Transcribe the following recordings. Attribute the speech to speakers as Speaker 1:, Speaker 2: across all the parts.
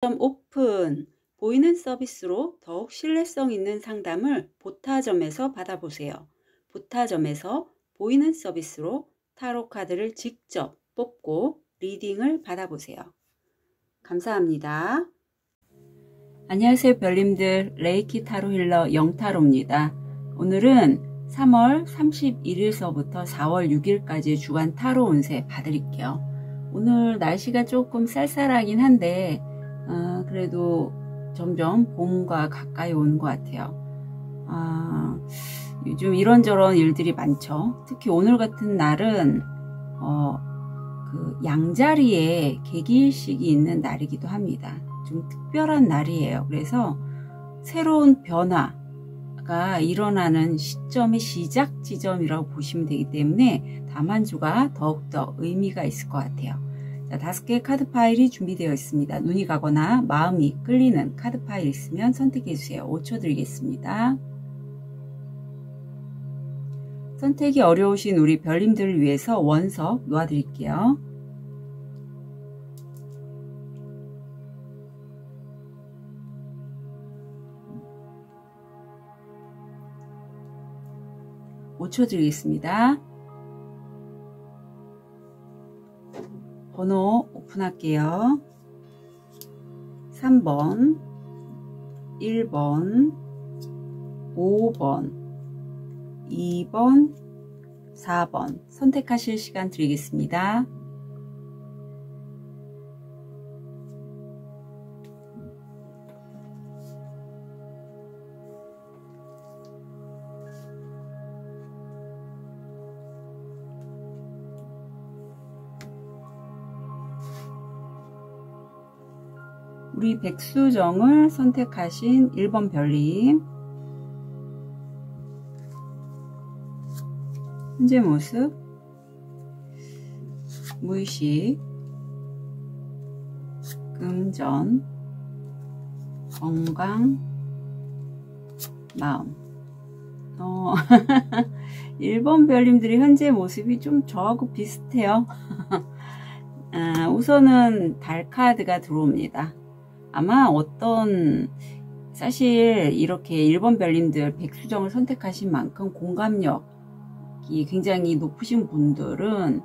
Speaker 1: 오픈 보이는 서비스로 더욱 신뢰성 있는 상담을 보타점에서 받아보세요. 보타점에서 보이는 서비스로 타로 카드를 직접 뽑고 리딩을 받아보세요. 감사합니다. 안녕하세요 별님들, 레이키 타로 힐러 영타로입니다. 오늘은 3월 31일서부터 4월 6일까지 주간 타로 운세 봐드릴게요. 오늘 날씨가 조금 쌀쌀하긴 한데 그래도 점점 봄과 가까이 오는 것 같아요. 요즘 이런저런 일들이 많죠. 특히 오늘 같은 날은 그 양자리에 개기일식이 있는 날이기도 합니다. 좀 특별한 날이에요. 그래서 새로운 변화가 일어나는 시점의 시작 지점이라고 보시면 되기 때문에 다만주가 더욱더 의미가 있을 것 같아요. 자, 5개의 카드 파일이 준비되어 있습니다. 눈이 가거나 마음이 끌리는 카드 파일 있으면 선택해 주세요. 5초 드리겠습니다. 선택이 어려우신 우리 별님들을 위해서 원석 놓아드릴게요. (5초) 드리겠습니다. 번호 오픈할게요. 3번, 1번, 5번, 2번, 4번 선택하실 시간 드리겠습니다. 우리 백수정을 선택하신 1번 별님, 현재 모습, 무의식, 금전, 건강, 마음. 1번 별님들이 현재 모습이 좀 저하고 비슷해요. 우선은 달 카드가 들어옵니다. 아마 사실 이렇게 1번 별님들 백수정을 선택하신 만큼 공감력이 굉장히 높으신 분들은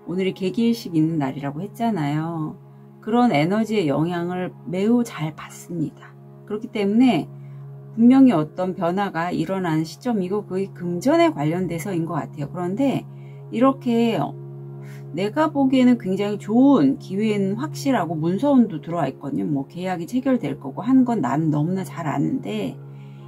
Speaker 1: 오늘이 개기일식 있는 날이라고 했잖아요. 그런 에너지의 영향을 매우 잘 받습니다. 그렇기 때문에 분명히 어떤 변화가 일어나는 시점이고 그게 금전에 관련돼서인 것 같아요. 그런데 이렇게 내가 보기에는 굉장히 좋은 기회는 확실하고 문서운도 들어와 있거든요. 뭐 계약이 체결될 거고 하는 건 나는 너무나 잘 아는데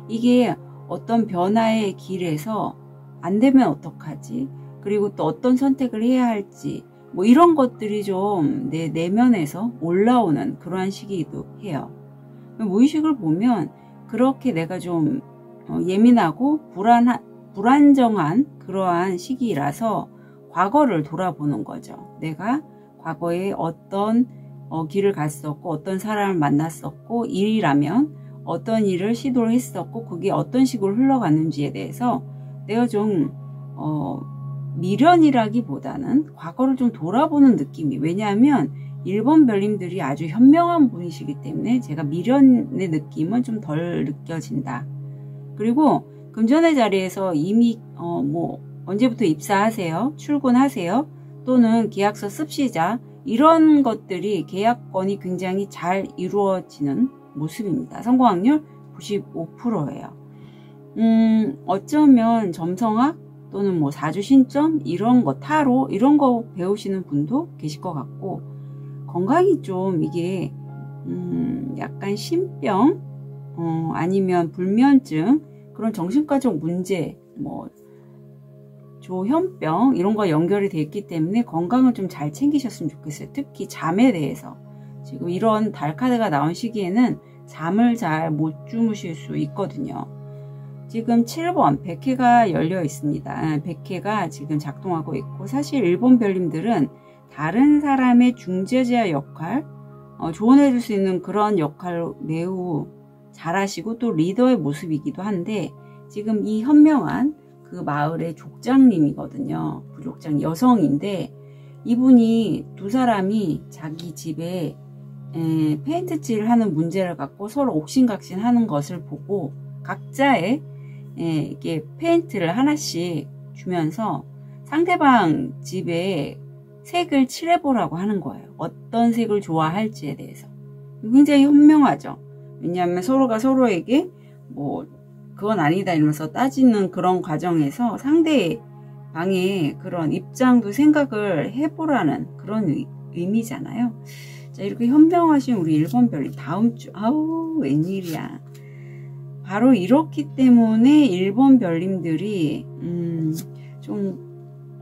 Speaker 1: 이게 어떤 변화의 길에서 안 되면 어떡하지? 그리고 또 어떤 선택을 해야 할지 뭐 이런 것들이 좀 내 내면에서 올라오는 그러한 시기이기도 해요. 무의식을 보면 그렇게 내가 좀 예민하고 불안정한 그러한 시기라서 과거를 돌아보는 거죠. 내가 과거에 어떤 길을 갔었고 어떤 사람을 만났었고 일이라면 어떤 일을 시도를 했었고 그게 어떤 식으로 흘러갔는지에 대해서 내가 좀 미련이라기보다는 과거를 좀 돌아보는 느낌이, 왜냐하면 1번 별님들이 아주 현명한 분이시기 때문에 제가 미련의 느낌은 좀 덜 느껴진다. 그리고 금전의 자리에서 이미 언제부터 입사하세요, 출근하세요, 또는 계약서 씁시자 이런 것들이 계약건이 굉장히 잘 이루어지는 모습입니다. 성공 확률 95%예요. 어쩌면 점성학 또는 뭐 사주신점 이런 거, 타로 이런 거 배우시는 분도 계실 것 같고, 건강이 좀 이게 약간 신병 아니면 불면증, 그런 정신과적 문제, 뭐 조현병 이런 거 연결이 돼 있기 때문에 건강을 좀 잘 챙기셨으면 좋겠어요. 특히 잠에 대해서 지금 이런 달 카드가 나온 시기에는 잠을 잘 못 주무실 수 있거든요. 지금 7번 백회가 열려 있습니다. 백회가 지금 작동하고 있고, 사실 1번 별님들은 다른 사람의 중재자 역할, 조언해 줄 수 있는 그런 역할을 매우 잘하시고 또 리더의 모습이기도 한데, 지금 이 현명한 그 마을의 족장님이거든요. 부족장 여성인데 이분이 두 사람이 자기 집에 페인트 칠 하는 문제를 갖고 서로 옥신각신 하는 것을 보고 각자의 이게 페인트를 하나씩 주면서 상대방 집에 색을 칠해보라고 하는 거예요. 어떤 색을 좋아할지에 대해서. 굉장히 현명하죠. 왜냐하면 서로가 서로에게 뭐 그건 아니다 이러면서 따지는 그런 과정에서 상대방의 그런 입장도 생각을 해보라는 그런 의미잖아요. 자, 이렇게 현명하신 우리 1번 별님 다음 주 아우 웬일이야. 바로 이렇기 때문에 1번 별님들이 좀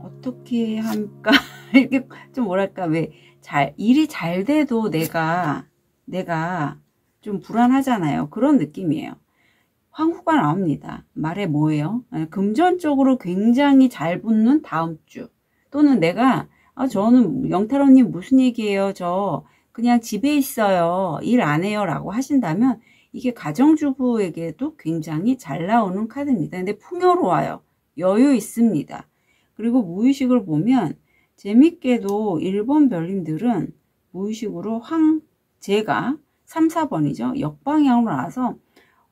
Speaker 1: 어떻게 할까 이렇게 좀 뭐랄까 왜 일이 잘 돼도 내가 좀 불안하잖아요. 그런 느낌이에요. 황후가 나옵니다. 말해 뭐예요? 금전적으로 굉장히 잘 붙는 다음 주 또는 내가 저는 영타로님 무슨 얘기예요? 저 그냥 집에 있어요. 일 안 해요. 라고 하신다면 이게 가정주부에게도 굉장히 잘 나오는 카드입니다. 근데 풍요로워요. 여유 있습니다. 그리고 무의식을 보면 재밌게도 1번 별님들은 무의식으로 제가 3, 4번이죠. 역방향으로 나와서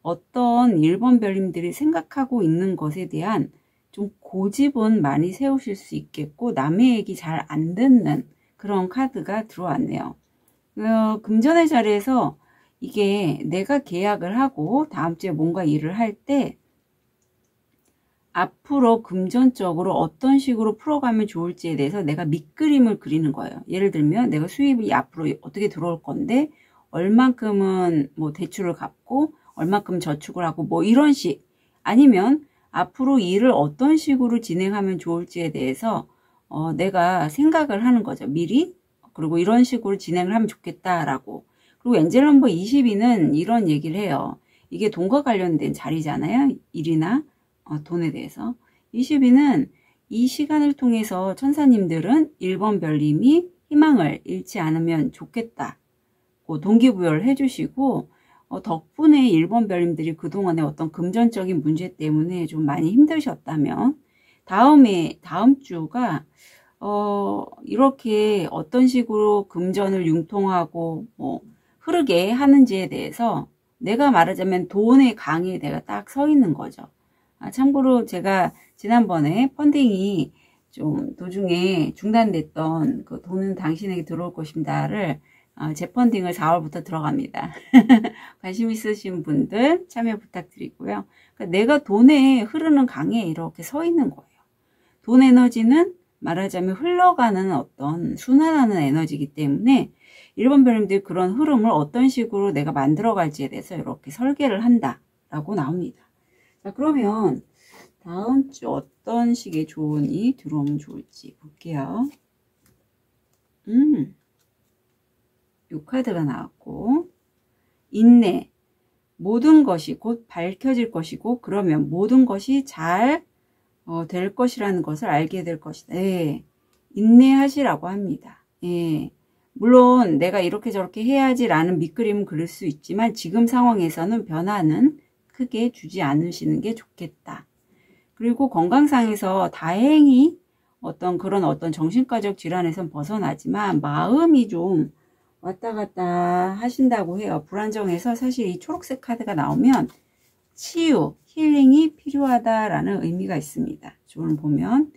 Speaker 1: 어떤 1번 별님들이 생각하고 있는 것에 대한 좀 고집은 많이 세우실 수 있겠고 남의 얘기 잘 안 듣는 그런 카드가 들어왔네요. 금전의 자리에서 이게 내가 계약을 하고 다음 주에 뭔가 일을 할 때 앞으로 금전적으로 어떤 식으로 풀어가면 좋을지에 대해서 내가 밑그림을 그리는 거예요. 예를 들면 내가 수입이 앞으로 어떻게 들어올 건데 얼만큼은 뭐 대출을 갚고 얼만큼 저축을 하고 뭐 이런 식 아니면 앞으로 일을 어떤 식으로 진행하면 좋을지에 대해서 내가 생각을 하는 거죠. 미리 그리고 이런 식으로 진행을 하면 좋겠다라고. 그리고 엔젤 넘버 22는 이런 얘기를 해요. 이게 돈과 관련된 자리잖아요. 일이나 돈에 대해서. 22는 이 시간을 통해서 천사님들은 1번 별님이 희망을 잃지 않으면 좋겠다. 동기부여를 해주시고 덕분에 1번 별님들이 그동안의 어떤 금전적인 문제 때문에 좀 많이 힘드셨다면 다음 주가 이렇게 어떤 식으로 금전을 융통하고 뭐 흐르게 하는지에 대해서 내가 말하자면 돈의 강에 내가 딱 서 있는 거죠. 참고로 제가 지난번에 펀딩이 좀 도중에 중단됐던 그 돈은 당신에게 들어올 것입니다를 재펀딩을 4월부터 들어갑니다. 관심 있으신 분들 참여 부탁드리고요. 그러니까 내가 돈에 흐르는 강에 이렇게 서 있는 거예요. 돈 에너지는 말하자면 흘러가는 어떤 순환하는 에너지이기 때문에 1번 별님들이 그런 흐름을 어떤 식으로 내가 만들어 갈지에 대해서 이렇게 설계를 한다라고 나옵니다. 자, 그러면 다음 주 어떤 식의 조언이 들어오면 좋을지 볼게요. 이 카드가 나왔고 인내 모든 것이 곧 밝혀질 것이고 그러면 모든 것이 잘 될 것이라는 것을 알게 될 것이다. 예, 인내하시라고 합니다. 예, 물론 내가 이렇게 저렇게 해야지라는 밑그림은 그릴 수 있지만 지금 상황에서는 변화는 크게 주지 않으시는 게 좋겠다. 그리고 건강상에서 다행히 어떤 정신과적 질환에선 벗어나지만 마음이 좀 왔다 갔다 하신다고 해요. 불안정해서 사실 이 초록색 카드가 나오면 치유, 힐링이 필요하다라는 의미가 있습니다. 조금 보면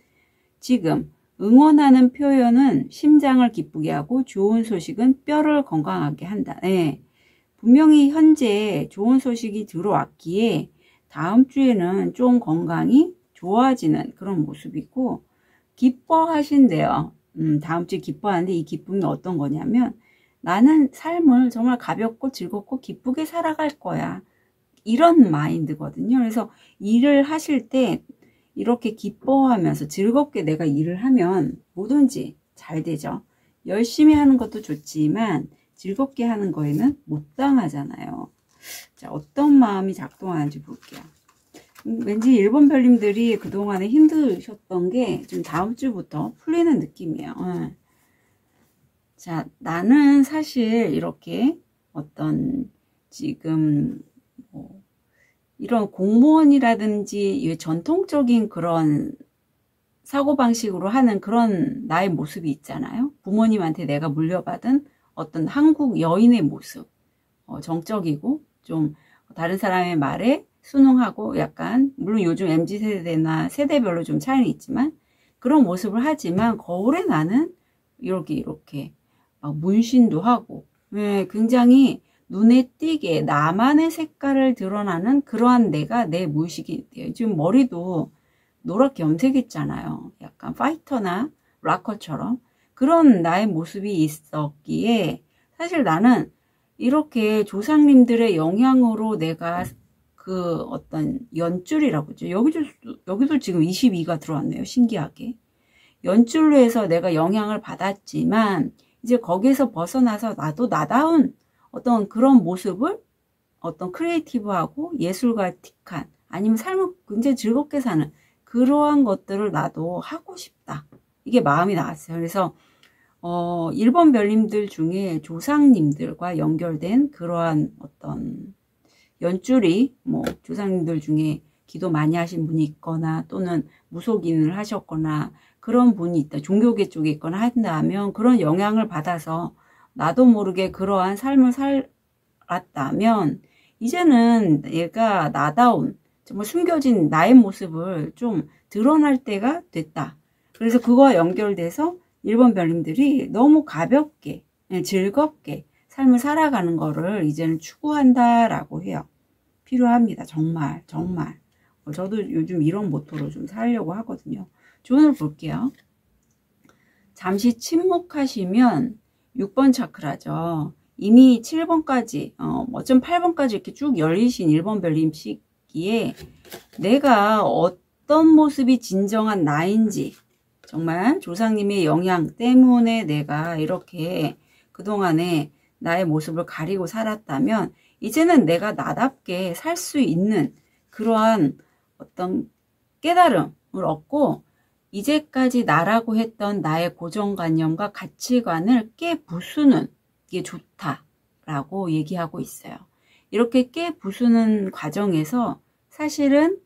Speaker 1: 지금 응원하는 표현은 심장을 기쁘게 하고 좋은 소식은 뼈를 건강하게 한다. 네. 분명히 현재 좋은 소식이 들어왔기에 다음 주에는 좀 건강이 좋아지는 그런 모습이고 기뻐하신대요. 다음 주에 기뻐하는데 이 기쁨이 어떤 거냐면 나는 삶을 정말 가볍고 즐겁고 기쁘게 살아갈 거야. 이런 마인드거든요. 그래서 일을 하실 때 이렇게 기뻐하면서 즐겁게 내가 일을 하면 뭐든지 잘 되죠. 열심히 하는 것도 좋지만 즐겁게 하는 거에는 못 당하잖아요. 자, 어떤 마음이 작동하는지 볼게요. 왠지 1번 별님들이 그동안에 힘드셨던 게 좀 다음 주부터 풀리는 느낌이에요. 자, 나는 사실 이렇게 어떤 지금 이런 공무원이라든지 전통적인 그런 사고방식으로 하는 그런 나의 모습이 있잖아요. 부모님한테 내가 물려받은 어떤 한국 여인의 모습, 정적이고 좀 다른 사람의 말에 순응하고 약간 물론 요즘 MZ세대나 세대별로 좀 차이는 있지만 그런 모습을 하지만 거울에 나는 이렇게 막 문신도 하고 굉장히 눈에 띄게 나만의 색깔을 드러나는 그러한 내가 내 무의식이 지금 머리도 노랗게 염색했잖아요. 약간 파이터나 락커처럼 그런 나의 모습이 있었기에 사실 나는 이렇게 조상님들의 영향으로 내가 그 어떤 연줄이라고 하죠. 여기도 지금 22가 들어왔네요. 신기하게. 연줄로 해서 내가 영향을 받았지만 이제 거기에서 벗어나서 나도 나다운 어떤 그런 모습을 어떤 크리에이티브하고 예술가틱한 아니면 삶을 굉장히 즐겁게 사는 그러한 것들을 나도 하고 싶다. 이게 마음이 나왔어요. 그래서 1번 별님들 중에 조상님들과 연결된 그러한 어떤 연줄이 뭐 조상님들 중에 기도 많이 하신 분이 있거나 또는 무속인을 하셨거나 그런 분이 있다. 종교계 쪽에 있거나 한다면 그런 영향을 받아서 나도 모르게 그러한 삶을 살았다면 이제는 얘가 나다운 정말 숨겨진 나의 모습을 좀 드러날 때가 됐다. 그래서 그거와 연결돼서 1번 별님들이 너무 가볍게 즐겁게 삶을 살아가는 거를 이제는 추구한다라고 해요. 필요합니다. 정말 저도 요즘 이런 모토로 좀 살려고 하거든요. 조언을 볼게요. 잠시 침묵하시면 6번 차크라죠. 이미 7번까지 어쩜 8번까지 이렇게 쭉 열리신 1번 별님 시기에 내가 어떤 모습이 진정한 나인지 정말 조상님의 영향 때문에 내가 이렇게 그동안에 나의 모습을 가리고 살았다면 이제는 내가 나답게 살 수 있는 그러한 어떤 깨달음을 얻고 이제까지 나라고 했던 나의 고정관념과 가치관을 깨부수는 게 좋다라고 얘기하고 있어요. 이렇게 깨부수는 과정에서 사실은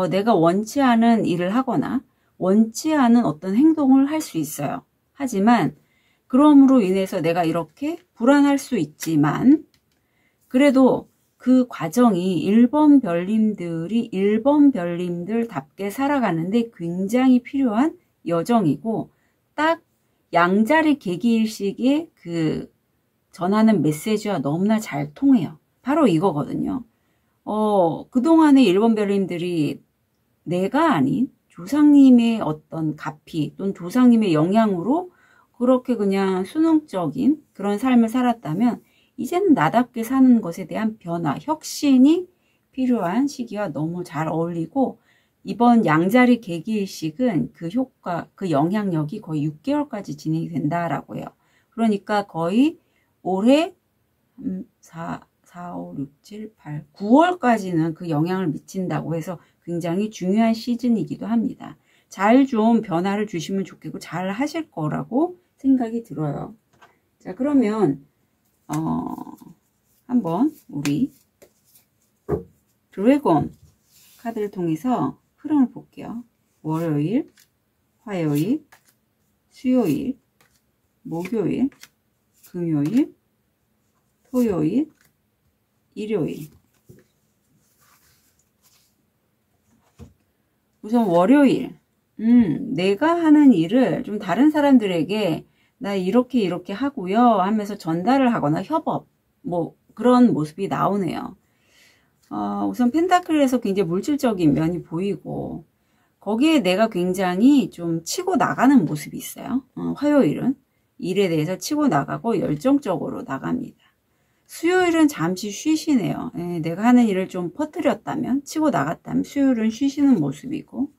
Speaker 1: 내가 원치 않은 일을 하거나 원치 않은 어떤 행동을 할 수 있어요. 하지만 그럼으로 인해서 내가 이렇게 불안할 수 있지만 그래도 그 과정이 1번 별님들이 1번 별님들답게 살아가는데 굉장히 필요한 여정이고 딱 양자리 계기일식의 그 전하는 메시지와 너무나 잘 통해요. 바로 이거거든요. 그동안의 1번 별님들이 내가 아닌 조상님의 어떤 가피 또는 조상님의 영향으로 그렇게 그냥 수능적인 그런 삶을 살았다면 이제는 나답게 사는 것에 대한 변화, 혁신이 필요한 시기와 너무 잘 어울리고 이번 양자리 계기일식은 그 효과, 그 영향력이 거의 6개월까지 진행이 된다라고 해요. 그러니까 거의 올해 4, 5, 6, 7, 8, 9월까지는 그 영향을 미친다고 해서 굉장히 중요한 시즌이기도 합니다. 잘 좀 변화를 주시면 좋겠고 잘 하실 거라고 생각이 들어요. 자, 그러면 한번 우리 드래곤 카드를 통해서 흐름을 볼게요. 월요일, 화요일, 수요일, 목요일, 금요일, 토요일, 일요일. 우선 월요일. 내가 하는 일을 좀 다른 사람들에게 나 이렇게 하고요 하면서 전달을 하거나 협업 뭐 그런 모습이 나오네요. 우선 펜타클에서 굉장히 물질적인 면이 보이고 거기에 내가 굉장히 좀 치고 나가는 모습이 있어요. 화요일은 일에 대해서 치고 나가고 열정적으로 나갑니다. 수요일은 잠시 쉬시네요. 내가 하는 일을 좀 퍼뜨렸다면 치고 나갔다면 수요일은 쉬시는 모습이고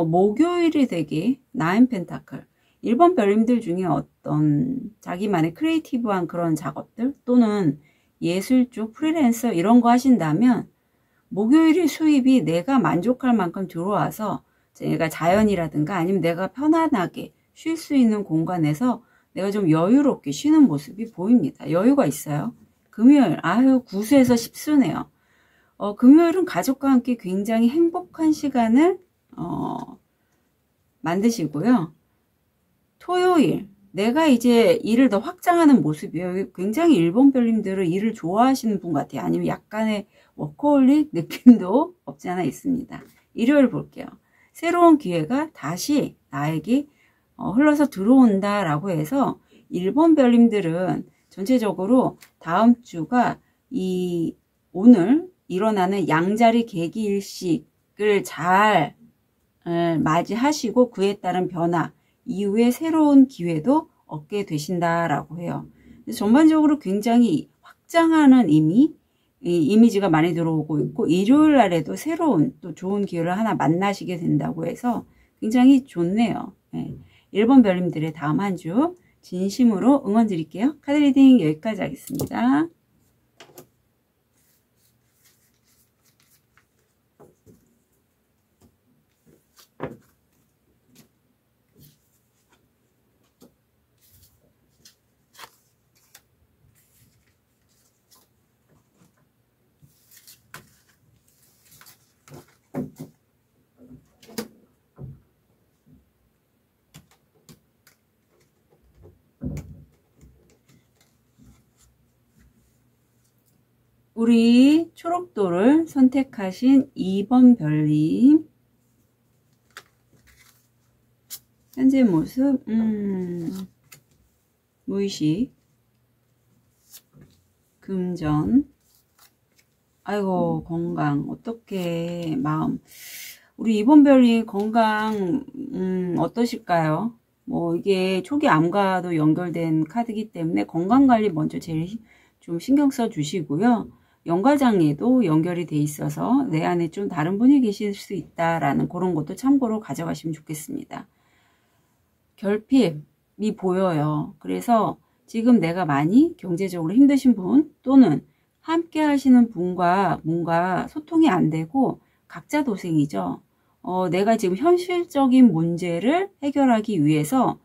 Speaker 1: 목요일이 되게 나인 펜타클 1번 별님들 중에 어떤 자기만의 크리에이티브한 그런 작업들 또는 예술 쪽 프리랜서 이런 거 하신다면 목요일의 수입이 내가 만족할 만큼 들어와서 내가 자연이라든가 아니면 내가 편안하게 쉴 수 있는 공간에서 내가 좀 여유롭게 쉬는 모습이 보입니다. 여유가 있어요. 금요일 아유 구수해서 십수네요. 금요일은 가족과 함께 굉장히 행복한 시간을 만드시고요. 토요일 내가 이제 일을 더 확장하는 모습이에요. 굉장히 일본 별님들은 일을 좋아하시는 분 같아요. 아니면 약간의 워커홀릭 느낌도 없지 않아 있습니다. 일요일 볼게요. 새로운 기회가 다시 나에게 흘러서 들어온다라고 해서 일본 별님들은 전체적으로 다음 주가 오늘 일어나는 양자리 개기일식을 잘 맞이하시고 그에 따른 변화 이후에 새로운 기회도 얻게 되신다라고 해요. 전반적으로 굉장히 확장하는 이미지가 많이 들어오고 있고 일요일 날에도 새로운 또 좋은 기회를 하나 만나시게 된다고 해서 굉장히 좋네요. 네. 일본 별님들의 다음 한 주 진심으로 응원 드릴게요. 카드 리딩 여기까지 하겠습니다. 우리 초록도를 선택하신 2번 별님 현재 모습 무의식 금전 아이고 건강 어떻게 마음 우리 2번 별님 건강 어떠실까요? 뭐 이게 초기 암과도 연결된 카드이기 때문에 건강관리 먼저 제일 좀 신경 써 주시고요. 연과장애도 연결이 돼 있어서 내 안에 좀 다른 분이 계실 수 있다라는 그런 것도 참고로 가져가시면 좋겠습니다. 결핍이 보여요. 그래서 지금 내가 많이 경제적으로 힘드신 분 또는 함께 하시는 분과 뭔가 소통이 안 되고 각자 도생이죠. 내가 지금 현실적인 문제를 해결하기 위해서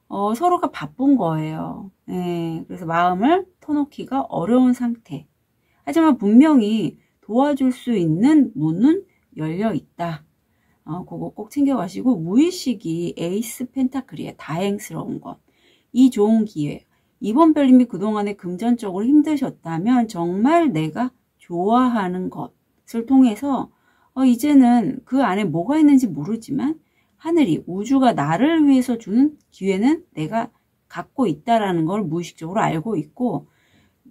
Speaker 1: 서로가 바쁜 거예요. 네, 그래서 마음을 터놓기가 어려운 상태. 하지만 분명히 도와줄 수 있는 문은 열려 있다. 그거 꼭 챙겨가시고 무의식이 에이스 펜타클이에요. 다행스러운 것. 이 좋은 기회. 이번 별님이 그동안에 금전적으로 힘드셨다면 정말 내가 좋아하는 것을 통해서 이제는 그 안에 뭐가 있는지 모르지만 하늘이 우주가 나를 위해서 주는 기회는 내가 갖고 있다라는 걸 무의식적으로 알고 있고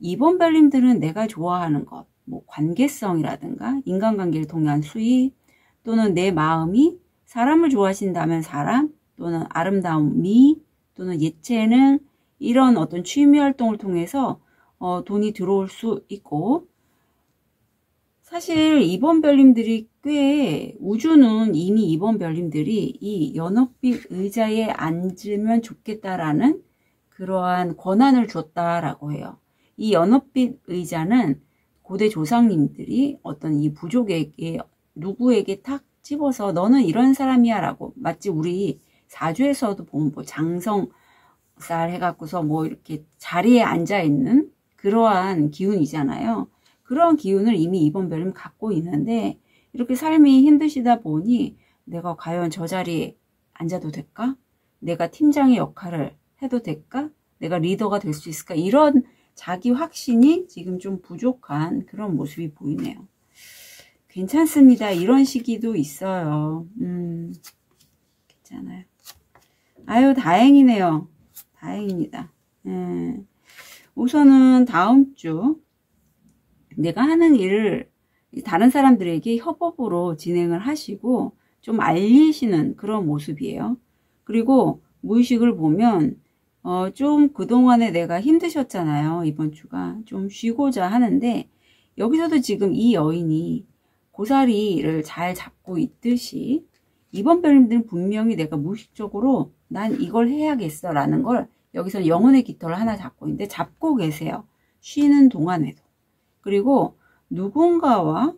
Speaker 1: 이번 별님들은 내가 좋아하는 것, 뭐 관계성이라든가 인간관계를 통한 수입 또는 내 마음이 사람을 좋아하신다면 사람 또는 아름다운 미 또는 예체능 이런 어떤 취미 활동을 통해서 돈이 들어올 수 있고 사실 이번 별님들이 꽤 우주는 이미 이번 별님들이 이 연어빛 의자에 앉으면 좋겠다라는 그러한 권한을 줬다라고 해요. 이 연어빛 의자는 고대 조상님들이 어떤 이 부족에게 누구에게 탁 집어서 너는 이런 사람이야 라고 마치 우리 사주에서도 보면 뭐 장성살 해갖고서 뭐 이렇게 자리에 앉아있는 그러한 기운이잖아요. 그런 기운을 이미 이번 별님 갖고 있는데 이렇게 삶이 힘드시다 보니 내가 과연 저 자리에 앉아도 될까? 내가 팀장의 역할을 해도 될까? 내가 리더가 될 수 있을까? 이런 자기 확신이 지금 좀 부족한 그런 모습이 보이네요. 괜찮습니다. 이런 시기도 있어요. 괜찮아요. 아유 다행이네요. 다행입니다. 우선은 다음 주 내가 하는 일을 다른 사람들에게 협업으로 진행을 하시고 좀 알리시는 그런 모습이에요. 그리고 무의식을 보면 좀 그동안에 내가 힘드셨잖아요. 이번 주가 좀 쉬고자 하는데 여기서도 지금 이 여인이 고사리를 잘 잡고 있듯이 이번 별님들은 분명히 내가 무의식적으로 난 이걸 해야겠어 라는 걸 여기서 영혼의 깃털을 하나 잡고 있는데 잡고 계세요. 쉬는 동안에도. 그리고 누군가와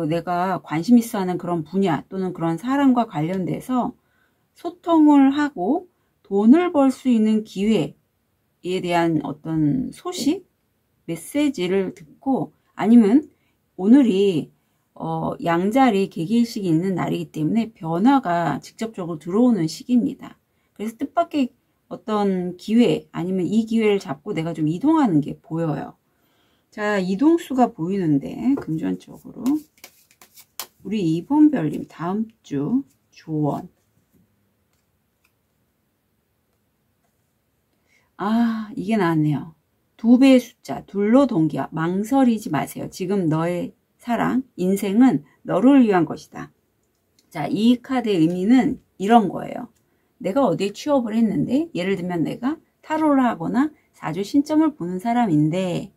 Speaker 1: 내가 관심 있어 하는 그런 분야 또는 그런 사람과 관련돼서 소통을 하고 돈을 벌 수 있는 기회에 대한 어떤 소식, 메시지를 듣고 아니면 오늘이 양자리 개기일식이 있는 날이기 때문에 변화가 직접적으로 들어오는 시기입니다. 그래서 뜻밖의 어떤 기회 아니면 이 기회를 잡고 내가 좀 이동하는 게 보여요. 자, 이동수가 보이는데 금전적으로 우리 2번 별님 다음 주 조언. 아, 이게 나왔네요. 2배의 숫자, 둘로 동기화. 망설이지 마세요. 지금 너의 사랑, 인생은 너를 위한 것이다. 자, 이 카드의 의미는 이런 거예요. 내가 어디에 취업을 했는데, 예를 들면 내가 타로를 하거나 사주 신점을 보는 사람인데,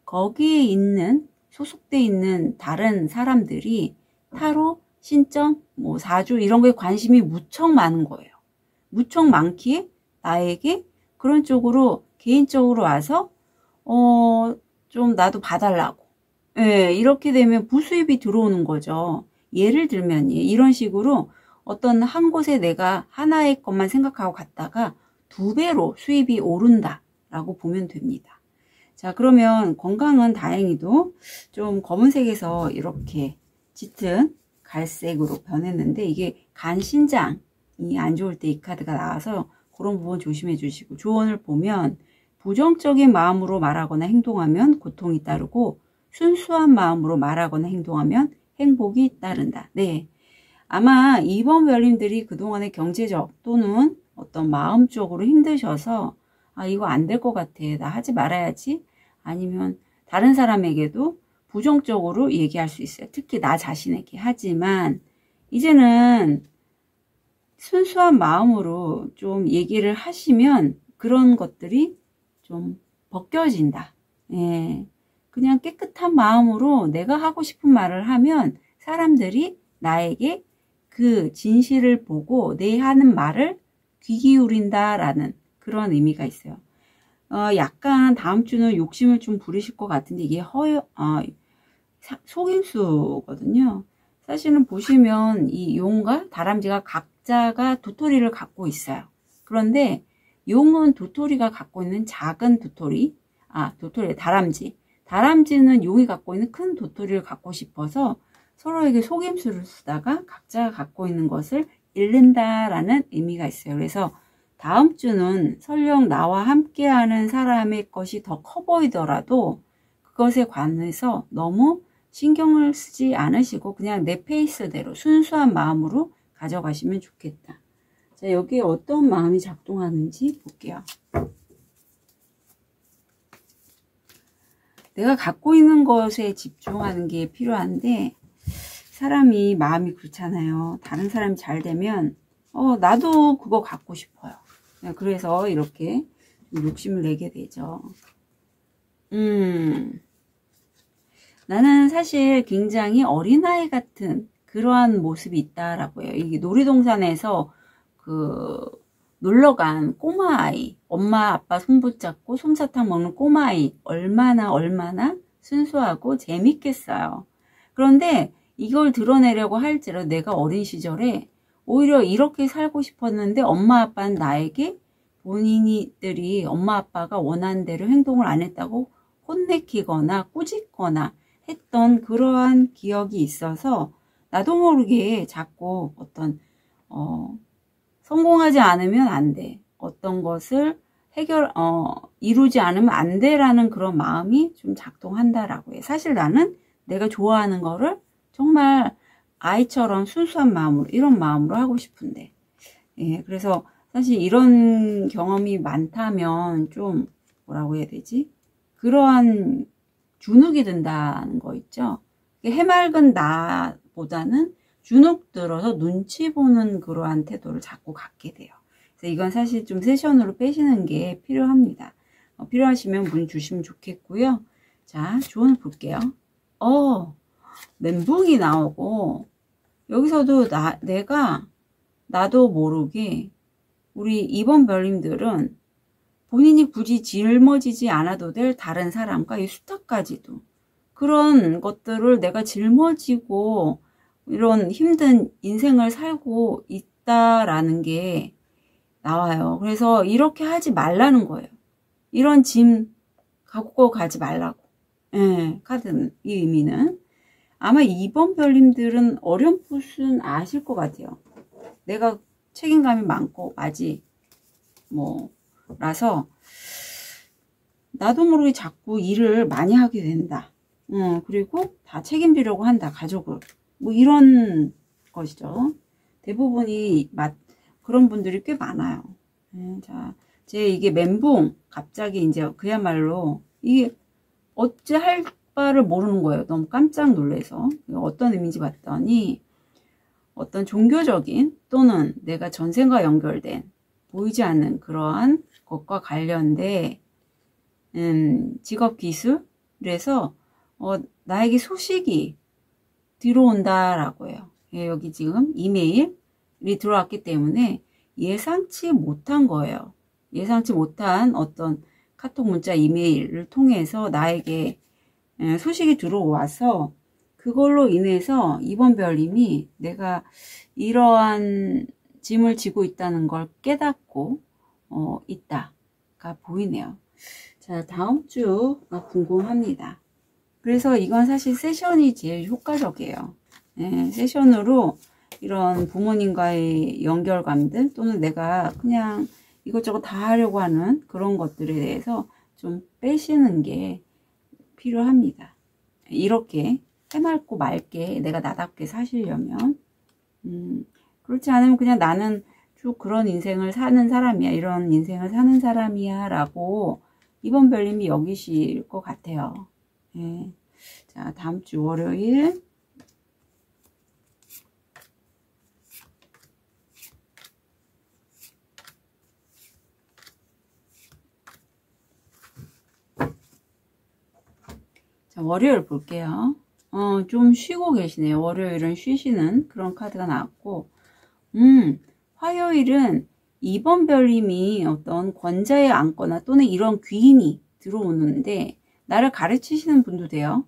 Speaker 1: 거기에 있는, 소속돼 있는 다른 사람들이 타로, 신점, 뭐 사주 이런 거에 관심이 무척 많은 거예요. 무척 많기에 나에게 그런 쪽으로 개인적으로 와서 좀 나도 봐달라고. 예, 이렇게 되면 부수입이 들어오는 거죠. 예를 들면 이런 식으로 어떤 한 곳에 내가 하나의 것만 생각하고 갔다가 2배로 수입이 오른다 라고 보면 됩니다. 자, 그러면 건강은 다행히도 좀 검은색에서 이렇게 짙은 갈색으로 변했는데, 이게 간신장이 안 좋을 때 이 카드가 나와서 그런 부분 조심해 주시고, 조언을 보면 부정적인 마음으로 말하거나 행동하면 고통이 따르고 순수한 마음으로 말하거나 행동하면 행복이 따른다. 네, 아마 2번 별님들이 그동안의 경제적 또는 어떤 마음적으로 힘드셔서 아, 이거 안 될 것 같아, 나 하지 말아야지, 아니면 다른 사람에게도 부정적으로 얘기할 수 있어요. 특히 나 자신에게. 하지만 이제는 순수한 마음으로 좀 얘기를 하시면 그런 것들이 좀 벗겨진다. 예. 그냥 깨끗한 마음으로 내가 하고 싶은 말을 하면 사람들이 나에게 그 진실을 보고 내 하는 말을 귀 기울인다라는 그런 의미가 있어요. 약간 다음 주는 욕심을 좀 부리실 것 같은데, 이게 속임수거든요. 사실은 보시면 이 용과 다람쥐가 각자가 도토리를 갖고 있어요. 그런데 용은 도토리가 갖고 있는 작은 도토리, 다람쥐는 용이 갖고 있는 큰 도토리를 갖고 싶어서 서로에게 속임수를 쓰다가 각자가 갖고 있는 것을 잃는다라는 의미가 있어요. 그래서 다음 주는 설령 나와 함께하는 사람의 것이 더 커 보이더라도 그것에 관해서 너무 신경을 쓰지 않으시고 그냥 내 페이스대로 순수한 마음으로 가져가시면 좋겠다. 자, 여기에 어떤 마음이 작동하는지 볼게요. 내가 갖고 있는 것에 집중하는 게 필요한데, 사람이 마음이 그렇잖아요. 다른 사람이 잘 되면 나도 그거 갖고 싶어요. 그래서 이렇게 욕심을 내게 되죠. 나는 사실 굉장히 어린아이 같은 그러한 모습이 있다라고 해요. 이게 놀이동산에서 놀러간 꼬마아이, 엄마 아빠 손 붙잡고 솜사탕 먹는 꼬마아이, 얼마나 순수하고 재밌겠어요. 그런데 이걸 드러내려고 할지라도 내가 어린 시절에 오히려 이렇게 살고 싶었는데 엄마 아빠는 나에게 본인들이 엄마 아빠가 원하는 대로 행동을 안 했다고 혼내키거나 꾸짖거나 했던 그러한 기억이 있어서 나도 모르게 자꾸 어떤 성공하지 않으면 안 돼, 어떤 것을 이루지 않으면 안 돼라는 그런 마음이 좀 작동한다라고 해요. 사실 나는 내가 좋아하는 거를 정말 아이처럼 순수한 마음으로, 이런 마음으로 하고 싶은데, 예, 그래서 사실 이런 경험이 많다면 좀 뭐라고 해야 되지? 그러한 주눅이 든다는 거 있죠? 해맑은 나보다는 주눅 들어서 눈치 보는 그러한 태도를 자꾸 갖게 돼요. 그래서 이건 사실 좀 세션으로 빼시는 게 필요합니다. 필요하시면 문 주시면 좋겠고요. 자, 조언을 볼게요. 멘붕이 나오고, 여기서도 나도 모르게 우리 2번 별님들은 본인이 굳이 짊어지지 않아도 될 다른 사람과 이 수탁까지도 그런 것들을 내가 짊어지고 이런 힘든 인생을 살고 있다라는 게 나와요. 그래서 이렇게 하지 말라는 거예요. 이런 짐 갖고 가지 말라고. 예, 카드는, 이 의미는. 아마 2번 별님들은 어렴풋은 아실 것 같아요. 내가 책임감이 많고, 라서 나도 모르게 자꾸 일을 많이 하게 된다. 그리고 다 책임지려고 한다, 가족을. 뭐 이런 것이죠. 대부분이 그런 분들이 꽤 많아요. 자, 제 이게 멘붕, 갑자기 이제 그야말로 이게 어찌 할 바를 모르는 거예요. 너무 깜짝 놀라서. 어떤 의미인지 봤더니 어떤 종교적인 또는 내가 전생과 연결된 보이지 않는 그러한 것과 관련된 직업 기술에서 나에게 소식이 들어온다라고 해요. 여기 지금 이메일이 들어왔기 때문에 예상치 못한 거예요. 예상치 못한 어떤 카톡, 문자, 이메일을 통해서 나에게 소식이 들어와서 그걸로 인해서 이번 별님이 내가 이러한 짐을 지고 있다는 걸 깨닫고 있다가 보이네요. 자, 다음 주가 궁금합니다. 그래서 이건 사실 세션이 제일 효과적이에요. 세션으로 이런 부모님과의 연결감들 또는 내가 그냥 이것저것 다 하려고 하는 그런 것들에 대해서 좀 빼시는 게 필요합니다. 이렇게 해맑고 맑게 내가 나답게 사시려면 그렇지 않으면 그냥 나는 쭉 그런 인생을 사는 사람이야, 이런 인생을 사는 사람이야 라고 이번 별님이 여기실 것 같아요. 자, 다음 주 월요일 자, 월요일 볼게요. 좀 쉬고 계시네요. 월요일은 쉬시는 그런 카드가 나왔고, 화요일은 이번 별님이 어떤 권자에 앉거나 또는 이런 귀인이 들어오는데, 나를 가르치시는 분도 돼요.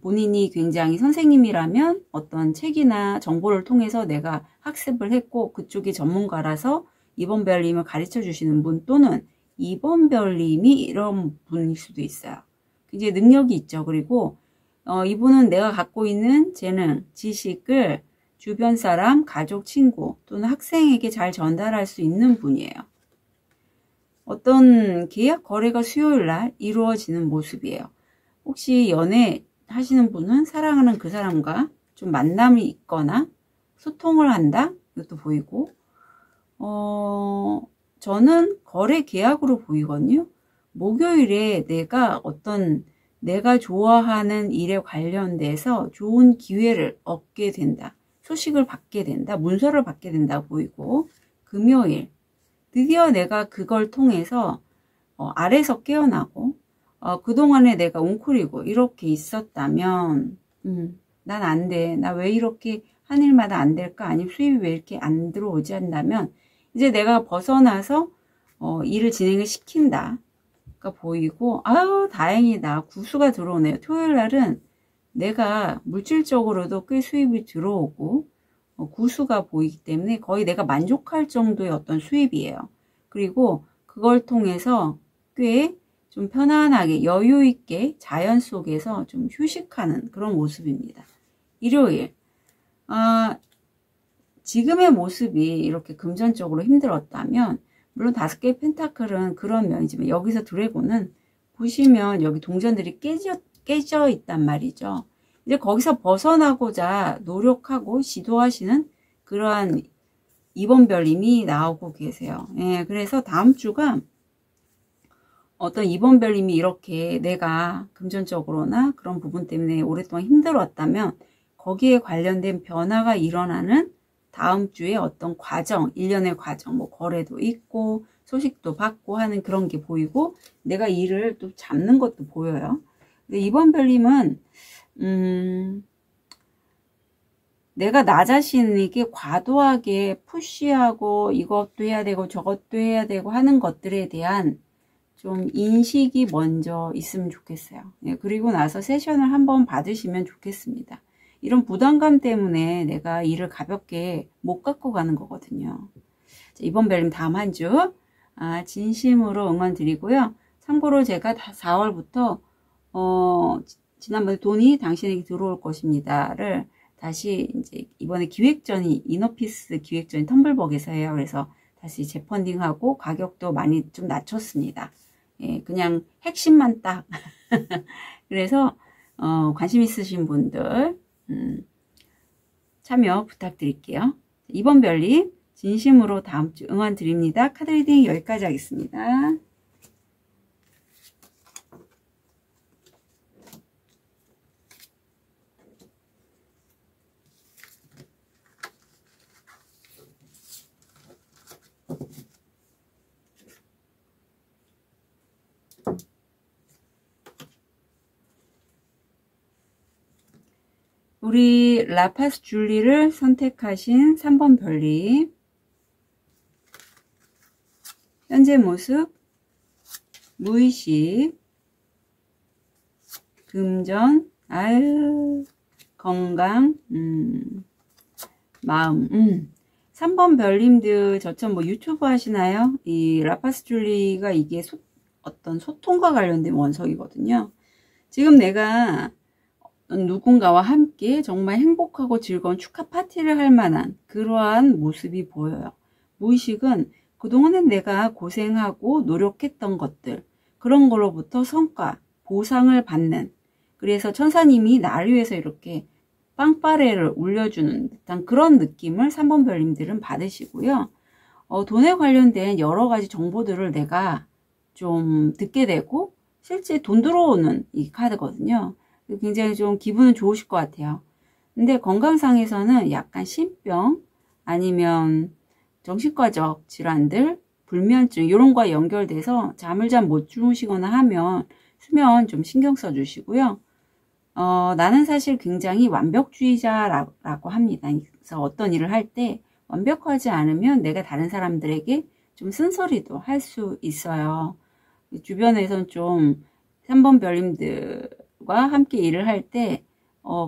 Speaker 1: 본인이 굉장히 선생님이라면 어떤 책이나 정보를 통해서 내가 학습을 했고, 그쪽이 전문가라서 이번 별님을 가르쳐 주시는 분, 또는 이번 별님이 이런 분일 수도 있어요. 이제 능력이 있죠. 그리고 이분은 내가 갖고 있는 재능, 지식을 주변 사람, 가족, 친구 또는 학생에게 잘 전달할 수 있는 분이에요. 어떤 계약 거래가 수요일 날 이루어지는 모습이에요. 혹시 연애 하시는 분은 사랑하는 그 사람과 좀 만남이 있거나 소통을 한다? 이것도 보이고, 저는 거래 계약으로 보이거든요. 목요일에 내가 좋아하는 일에 관련돼서 좋은 기회를 얻게 된다. 소식을 받게 된다. 문서를 받게 된다 보이고, 금요일 드디어 내가 그걸 통해서 아래서 깨어나고 그동안에 내가 웅크리고 이렇게 있었다면 난 안 돼. 나 왜 이렇게 한 일마다 안 될까? 아니면 수입이 왜 이렇게 안 들어오지 한다면 이제 내가 벗어나서 일을 진행을 시킨다. 보이고, 아유 다행이다. 구수가 들어오네요. 토요일 날은 내가 물질적으로도 꽤 수입이 들어오고 구수가 보이기 때문에 거의 내가 만족할 정도의 어떤 수입이에요. 그리고 그걸 통해서 꽤 좀 편안하게 여유 있게 자연 속에서 좀 휴식하는 그런 모습입니다. 일요일 지금의 모습이 이렇게 금전적으로 힘들었다면, 물론 5개의 펜타클은 그런 면이지만 여기서 드래곤은 보시면 여기 동전들이 깨져 있단 말이죠. 이제 거기서 벗어나고자 노력하고 시도하시는 그러한 이번 별님이 나오고 계세요. 그래서 다음 주가 어떤 이번 별님이 이렇게 내가 금전적으로나 그런 부분 때문에 오랫동안 힘들었다면 거기에 관련된 변화가 일어나는 다음 주에 어떤 과정, 일련의 과정, 뭐 거래도 있고 소식도 받고 하는 그런 게 보이고, 내가 일을 또 잡는 것도 보여요. 근데 이번 별님은 내가 나 자신에게 과도하게 푸시하고 이것도 해야 되고 저것도 해야 되고 하는 것들에 대한 좀 인식이 먼저 있으면 좋겠어요. 그리고 나서 세션을 한번 받으시면 좋겠습니다. 이런 부담감 때문에 내가 일을 가볍게 못 갖고 가는 거거든요. 자, 이번 별님 다음 한 주 진심으로 응원 드리고요. 참고로 제가 4월부터 지난번에 돈이 당신에게 들어올 것입니다를 다시 이제 이번에 기획전이 이너피스 기획전이 텀블벅에서 해요. 그래서 다시 재펀딩하고 가격도 많이 좀 낮췄습니다. 예, 그냥 핵심만 딱. 그래서 관심 있으신 분들 참여 부탁드릴게요. 이번 별님 진심으로 다음 주 응원 드립니다. 카드 리딩 여기까지 하겠습니다. 우리 라파스 줄리를 선택하신 3번 별님, 현재 모습, 무의식, 금전, 아유, 건강, 마음. 3번 별님들 저처럼 뭐 유튜브 하시나요? 이 라파스 줄리가 이게 어떤 소통과 관련된 원석이거든요. 지금 내가 누군가와 함께 정말 행복하고 즐거운 축하 파티를 할 만한 그러한 모습이 보여요. 무의식은 그동안은 내가 고생하고 노력했던 것들, 그런 걸로부터 성과, 보상을 받는, 그래서 천사님이 나를 위해서 이렇게 빵빠레를 울려주는 듯한 그런 느낌을 3번 별님들은 받으시고요. 돈에 관련된 여러 가지 정보들을 내가 좀 듣게 되고 실제 돈 들어오는 이 카드거든요. 굉장히 좀 기분은 좋으실 것 같아요. 근데 건강상에서는 약간 신병 아니면 정신과적 질환들, 불면증 이런 거와 연결돼서 잠을 잘 못 주무시거나 하면 수면 좀 신경 써 주시고요. 나는 사실 굉장히 완벽주의자라고 합니다. 그래서 어떤 일을 할 때 완벽하지 않으면 내가 다른 사람들에게 좀 쓴소리도 할 수 있어요. 주변에선 좀 3번 별님들과 함께 일을 할 때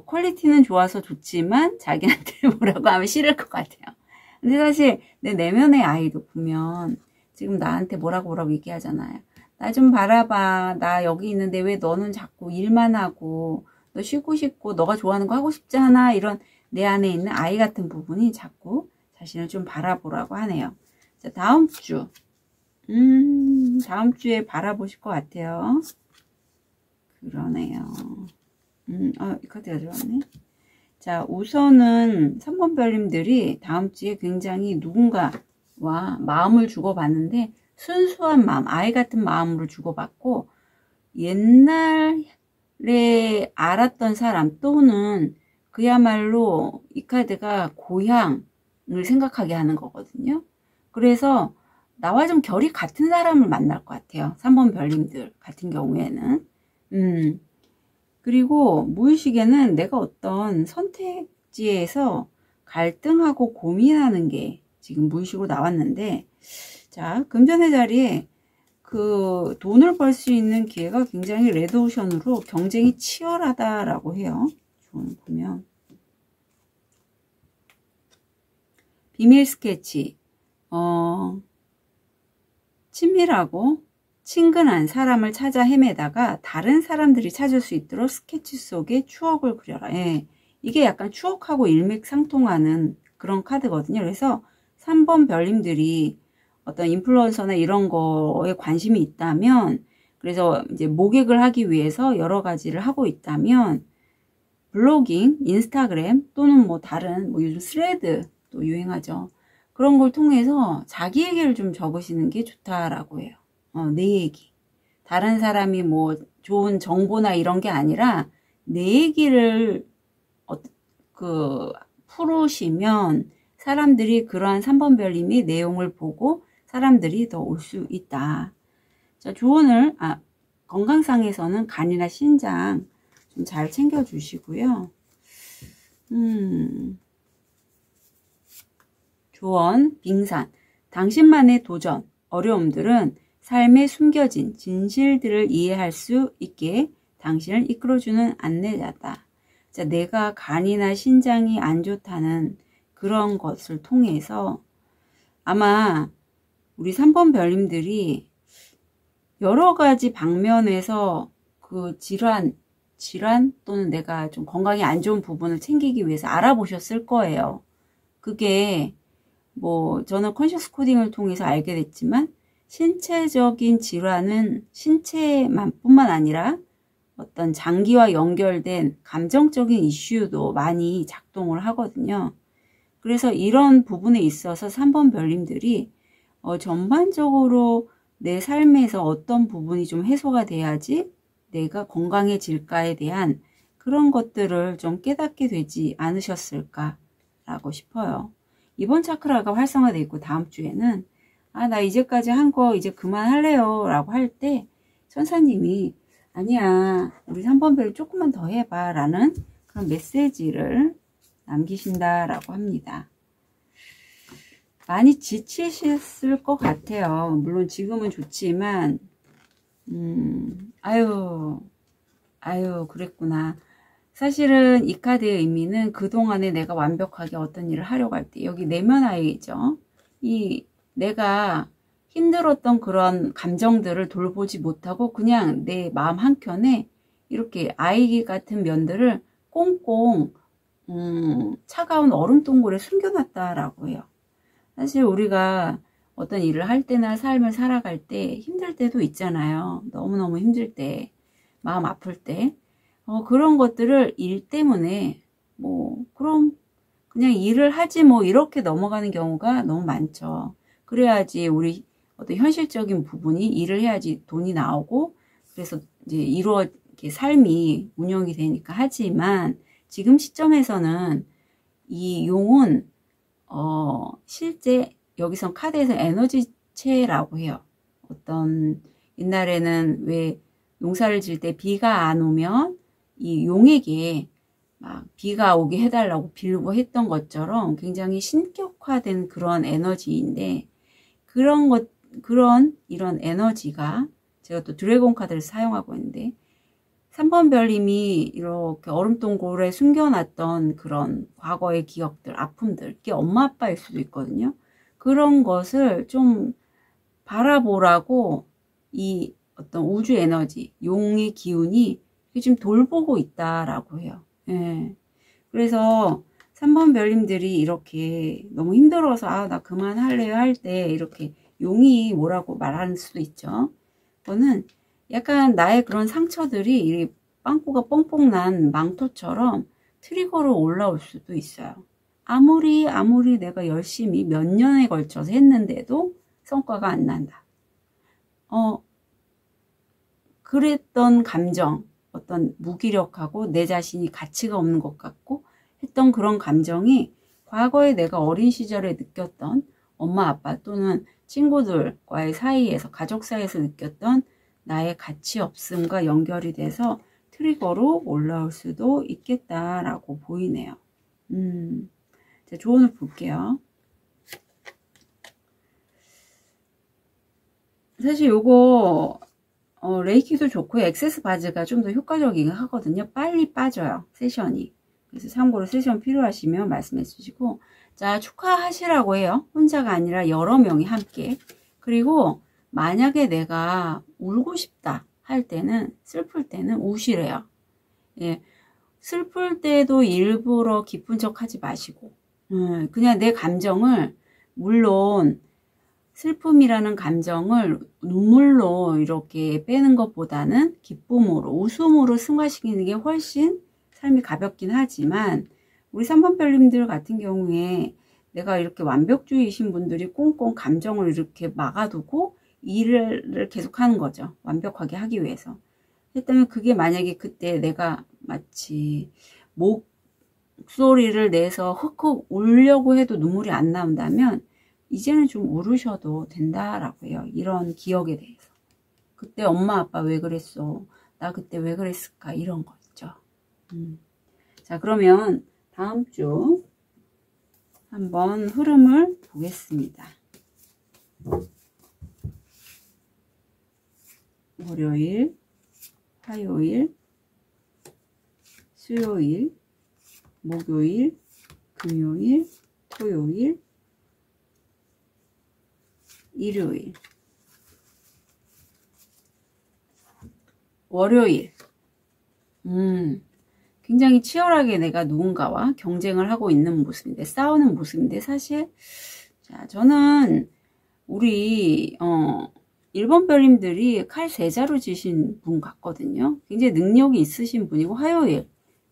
Speaker 1: 퀄리티는 좋아서 좋지만 자기한테 뭐라고 하면 싫을 것 같아요. 근데 사실 내 내면의 아이도 보면 지금 나한테 뭐라고 얘기하잖아요. 나 좀 바라봐. 나 여기 있는데 왜 너는 자꾸 일만 하고 너 쉬고 싶고 너가 좋아하는 거 하고 싶지 않아? 이런 내 안에 있는 아이 같은 부분이 자꾸 자신을 좀 바라보라고 하네요. 자, 다음 주. 다음 주에 바라보실 것 같아요. 그러네요. 이 카드가 들어왔네. 자, 우선은 3번 별님들이 다음 주에 굉장히 누군가와 마음을 주고받는데 순수한 마음, 아이 같은 마음으로 주고받고 옛날에 알았던 사람 또는 그야말로 이 카드가 고향을 생각하게 하는 거거든요. 그래서 나와 좀 결이 같은 사람을 만날 것 같아요. 3번 별님들 같은 경우에는. 그리고 무의식에는 내가 어떤 선택지에서 갈등하고 고민하는 게 지금 무의식으로 나왔는데, 자, 금전의 자리에 그 돈을 벌 수 있는 기회가 굉장히 레드오션으로 경쟁이 치열하다라고 해요. 보면 비밀 스케치, 친밀하고 친근한 사람을 찾아 헤매다가 다른 사람들이 찾을 수 있도록 스케치 속에 추억을 그려라. 예, 이게 약간 추억하고 일맥상통하는 그런 카드거든요. 그래서 3번 별님들이 어떤 인플루언서나 이런 거에 관심이 있다면, 그래서 이제 모객을 하기 위해서 여러 가지를 하고 있다면 블로깅, 인스타그램 또는 뭐 다른 뭐 요즘 스레드 또 유행하죠. 그런 걸 통해서 자기 얘기를 좀 적으시는 게 좋다라고 해요. 내 얘기. 다른 사람이 뭐 좋은 정보나 이런 게 아니라 내 얘기를 풀으시면 사람들이 그러한 3번 별님이 내용을 보고 사람들이 더 올 수 있다. 자, 조언을, 건강상에서는 간이나 신장 좀 잘 챙겨주시고요. 조언, 빙산. 당신만의 도전, 어려움들은 삶에 숨겨진 진실들을 이해할 수 있게 당신을 이끌어주는 안내자다. 자, 내가 간이나 신장이 안 좋다는 그런 것을 통해서 아마 우리 3번 별님들이 여러 가지 방면에서 그 질환 또는 내가 좀 건강이 안 좋은 부분을 챙기기 위해서 알아보셨을 거예요. 그게 뭐 저는 컨셔스 코딩을 통해서 알게 됐지만 신체적인 질환은 신체만 뿐만 아니라 어떤 장기와 연결된 감정적인 이슈도 많이 작동을 하거든요. 그래서 이런 부분에 있어서 3번 별님들이 전반적으로 내 삶에서 어떤 부분이 좀 해소가 돼야지 내가 건강해질까에 대한 그런 것들을 좀 깨닫게 되지 않으셨을까 라고 싶어요. 이번 차크라가 활성화되어 있고 다음 주에는 나 이제까지 한 거 이제 그만할래요 라고 할 때 천사님이 아니야 우리 3번 별 조금만 더 해봐 라는 그런 메시지를 남기신다 라고 합니다. 많이 지치셨을 것 같아요. 물론 지금은 좋지만 아유 그랬구나. 사실은 이 카드의 의미는 그동안에 내가 완벽하게 어떤 일을 하려고 할 때 여기 내면 아이죠. 이 내가 힘들었던 그런 감정들을 돌보지 못하고 그냥 내 마음 한켠에 이렇게 아이 같은 면들을 꽁꽁 차가운 얼음 동굴에 숨겨놨다라고 해요. 사실 우리가 어떤 일을 할 때나 삶을 살아갈 때 힘들 때도 있잖아요. 너무너무 힘들 때, 마음 아플 때 그런 것들을 일 때문에 뭐 그럼 그냥 일을 하지 뭐 이렇게 넘어가는 경우가 너무 많죠. 그래야지 우리 어떤 현실적인 부분이 일을 해야지 돈이 나오고 그래서 이제 이렇게 삶이 운영이 되니까 하지만 지금 시점에서는 이 용은 실제 여기선 카드에서 에너지체라고 해요. 어떤 옛날에는 왜 농사를 지을 때 비가 안 오면 이 용에게 막 비가 오게 해달라고 빌고 했던 것처럼 굉장히 신격화된 그런 에너지인데 이런 에너지가 제가 또 드래곤 카드를 사용하고 있는데 3번 별님이 이렇게 얼음동굴에 숨겨놨던 그런 과거의 기억들, 아픔들, 이게 엄마 아빠일 수도 있거든요. 그런 것을 좀 바라보라고 이 어떤 우주 에너지, 용의 기운이 좀 돌보고 있다라고 해요. 예. 그래서 3번 별님들이 이렇게 너무 힘들어서 나 그만할래요 할 때 이렇게 용이 뭐라고 말하는 수도 있죠. 그거는 약간 나의 그런 상처들이 빵꾸가 뻥뻥 난 망토처럼 트리거로 올라올 수도 있어요. 아무리 내가 열심히 몇 년에 걸쳐서 했는데도 성과가 안 난다. 그랬던 감정, 어떤 무기력하고 내 자신이 가치가 없는 것 같고 했던 그런 감정이 과거에 내가 어린 시절에 느꼈던 엄마 아빠 또는 친구들과의 사이에서 가족 사이에서 느꼈던 나의 가치 없음과 연결이 돼서 트리거로 올라올 수도 있겠다라고 보이네요. 자, 조언을 볼게요. 사실 요거 레이키도 좋고 액세스 바즈가 좀 더 효과적이긴 하거든요. 빨리 빠져요, 세션이. 그래서 참고로 세션 필요하시면 말씀해 주시고, 자, 축하하시라고 해요. 혼자가 아니라 여러 명이 함께. 그리고 만약에 내가 울고 싶다 할 때는, 슬플 때는 우시래요. 예, 슬플 때도 일부러 기쁜 척 하지 마시고 그냥 내 감정을, 물론 슬픔이라는 감정을 눈물로 이렇게 빼는 것보다는 기쁨으로, 웃음으로 승화시키는 게 훨씬 삶이 가볍긴 하지만 우리 3번 별님들 같은 경우에 내가 이렇게 완벽주의이신 분들이 꽁꽁 감정을 이렇게 막아두고 일을 계속하는 거죠. 완벽하게 하기 위해서. 했다면 그게 만약에 그때 내가 마치 목소리를 내서 흑흑 울려고 해도 눈물이 안 나온다면 이제는 좀 울으셔도 된다라고 해요. 이런 기억에 대해서. 그때 엄마 아빠 왜 그랬어? 나 그때 왜 그랬을까? 이런 거 있죠. 자, 그러면 다음 주 한번 흐름을 보겠습니다. 월요일, 화요일, 수요일, 목요일, 금요일, 토요일, 일요일, 월요일. 굉장히 치열하게 내가 누군가와 경쟁을 하고 있는 모습인데, 싸우는 모습인데, 사실 자, 저는 우리 1번 별님들이 칼 3자로 지신 분 같거든요. 굉장히 능력이 있으신 분이고 화요일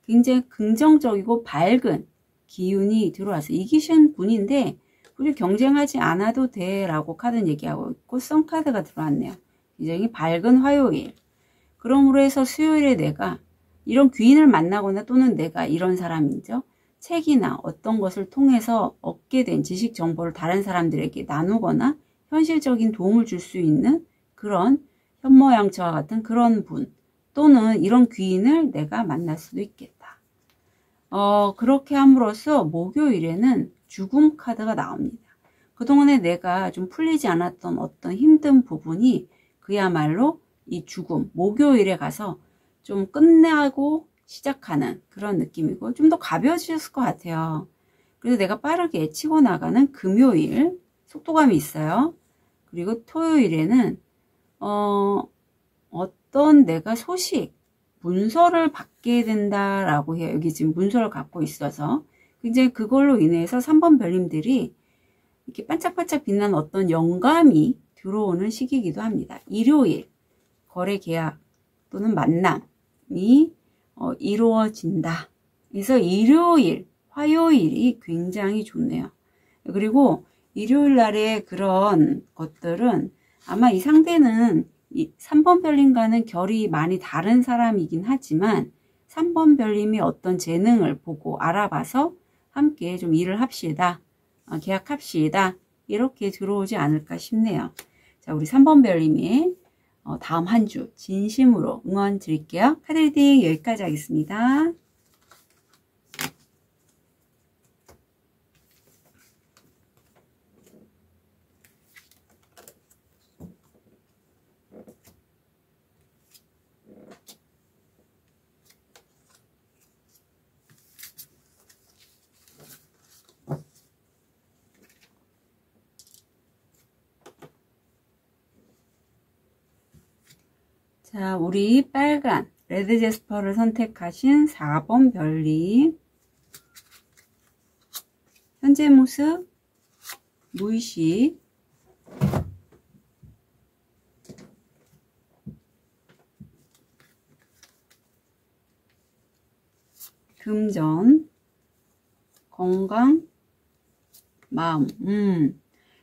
Speaker 1: 굉장히 긍정적이고 밝은 기운이 들어와서 이기신 분인데 굳이 경쟁하지 않아도 돼 라고 카드는 얘기하고 있고 선카드가 들어왔네요. 굉장히 밝은 화요일. 그러므로 해서 수요일에 내가 이런 귀인을 만나거나 또는 내가 이런 사람이죠. 책이나 어떤 것을 통해서 얻게 된 지식 정보를 다른 사람들에게 나누거나 현실적인 도움을 줄 수 있는 그런 현모양처와 같은 그런 분 또는 이런 귀인을 내가 만날 수도 있겠다. 그렇게 함으로써 목요일에는 죽음 카드가 나옵니다. 그동안에 내가 좀 풀리지 않았던 어떤 힘든 부분이 그야말로 이 죽음, 목요일에 가서 좀 끝내고 시작하는 그런 느낌이고 좀 더 가벼워지셨을 것 같아요. 그래서 내가 빠르게 치고 나가는 금요일 속도감이 있어요. 그리고 토요일에는 어떤 내가 소식, 문서를 받게 된다라고 해요. 여기 지금 문서를 갖고 있어서 굉장히 그걸로 인해서 3번 별님들이 이렇게 반짝반짝 빛나는 어떤 영감이 들어오는 시기이기도 합니다. 일요일 거래 계약 또는 만남이 이루어진다. 그래서 일요일, 화요일이 굉장히 좋네요. 그리고 일요일 날에 그런 것들은 아마 이 상대는 이 3번 별님과는 결이 많이 다른 사람이긴 하지만 3번 별님이 어떤 재능을 보고 알아봐서 함께 좀 일을 합시다. 계약합시다. 이렇게 들어오지 않을까 싶네요. 자, 우리 3번 별님의 다음 한 주 진심으로 응원 드릴게요. 카드 리딩 여기까지 하겠습니다. 자, 우리 빨간 레드 제스퍼를 선택하신 4번 별님. 현재 모습, 무의식, 금전, 건강, 마음.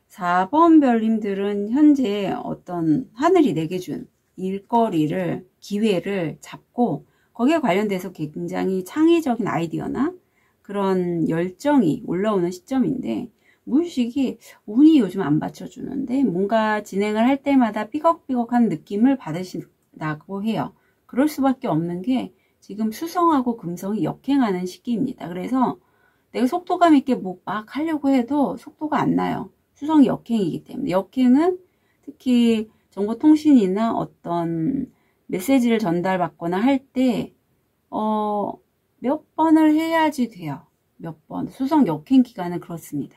Speaker 1: 4번 별님들은 현재 어떤 하늘이 내게 준 일거리를, 기회를 잡고 거기에 관련돼서 굉장히 창의적인 아이디어나 그런 열정이 올라오는 시점인데 무의식이 운이 요즘 안 받쳐주는데 뭔가 진행을 할 때마다 삐걱삐걱한 느낌을 받으신다고 해요. 그럴 수밖에 없는 게 지금 수성하고 금성이 역행하는 시기입니다. 그래서 내가 속도감 있게 뭐 막 하려고 해도 속도가 안 나요. 수성이 역행이기 때문에. 역행은 특히 정보통신이나 어떤 메시지를 전달받거나 할 때 몇 번을 해야지 돼요. 몇 번. 수성 역행 기간은 그렇습니다.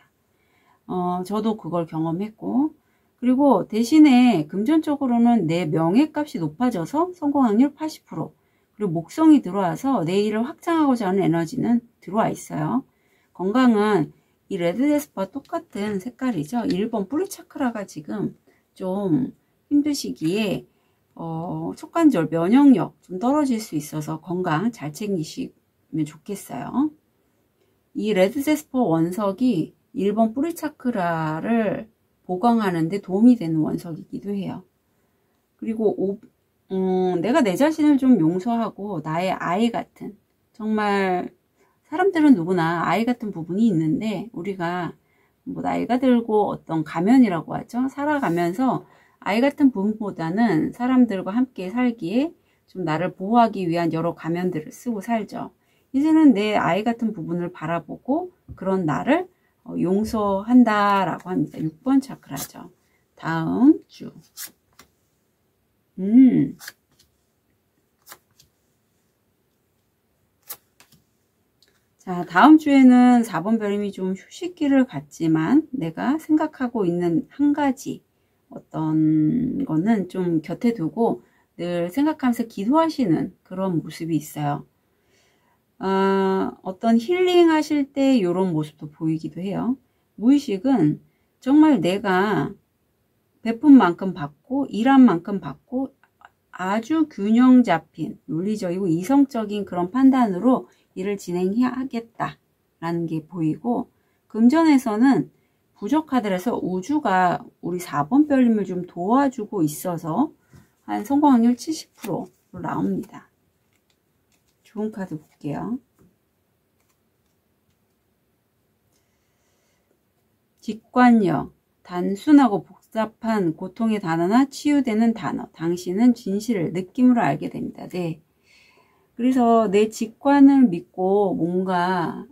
Speaker 1: 저도 그걸 경험했고 그리고 대신에 금전적으로는 내 명예값이 높아져서 성공 확률 80% 그리고 목성이 들어와서 내 일을 확장하고자 하는 에너지는 들어와 있어요. 건강은 이 레드 제스퍼와 똑같은 색깔이죠. 1번 뿌리 차크라가 지금 좀 힘드시기에 촉관절 면역력 좀 떨어질 수 있어서 건강 잘 챙기시면 좋겠어요. 이 레드 제스퍼 원석이 1번 뿌리 차크라를 보강하는 데 도움이 되는 원석이기도 해요. 그리고 내가 내 자신을 좀 용서하고 나의 아이 같은 정말 사람들은 누구나 아이 같은 부분이 있는데 우리가 뭐 나이가 들고 어떤 가면이라고 하죠. 살아가면서 아이 같은 부분보다는 사람들과 함께 살기에 좀 나를 보호하기 위한 여러 가면들을 쓰고 살죠. 이제는 내 아이 같은 부분을 바라보고 그런 나를 용서한다라고 합니다. 6번 차크라죠. 다음 주. 자, 다음 주에는 4번 별님이 좀 휴식기를 갖지만 내가 생각하고 있는 한 가지 어떤 거는 좀 곁에 두고 늘 생각하면서 기도하시는 그런 모습이 있어요. 어떤 힐링 하실 때 이런 모습도 보이기도 해요. 무의식은 정말 내가 베푼 만큼 받고 일한 만큼 받고 아주 균형 잡힌 논리적이고 이성적인 그런 판단으로 일을 진행해야겠다라는 게 보이고, 금전에서는 부족하더라도 우주가 우리 4번 별님을 좀 도와주고 있어서 한 성공 확률 70%로 나옵니다. 좋은 카드 볼게요. 직관력, 단순하고 복잡한 고통의 단어나 치유되는 단어, 당신은 진실을 느낌으로 알게 됩니다. 네. 그래서 내 직관을 믿고 뭔가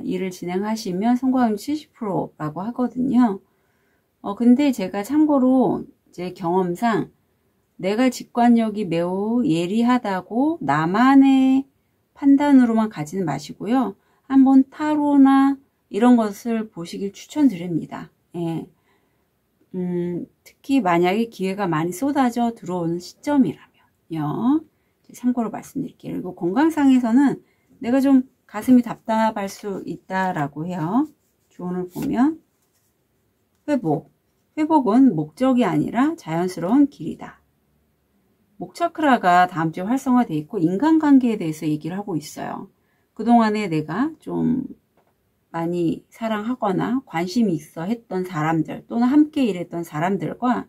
Speaker 1: 일을 진행하시면 성공률 70%라고 하거든요. 근데 제가 참고로 제 경험상 내가 직관력이 매우 예리하다고 나만의 판단으로만 가지는 마시고요. 한번 타로나 이런 것을 보시길 추천드립니다. 예. 특히 만약에 기회가 많이 쏟아져 들어오는 시점이라면요. 참고로 말씀드릴게요. 그리고 건강상에서는 내가 좀 가슴이 답답할 수 있다라고 해요. 조언을 보면 회복. 회복은 목적이 아니라 자연스러운 길이다. 목차크라가 다음 주에 활성화되어 있고 인간관계에 대해서 얘기를 하고 있어요. 그동안에 내가 좀 많이 사랑하거나 관심이 있어 했던 사람들 또는 함께 일했던 사람들과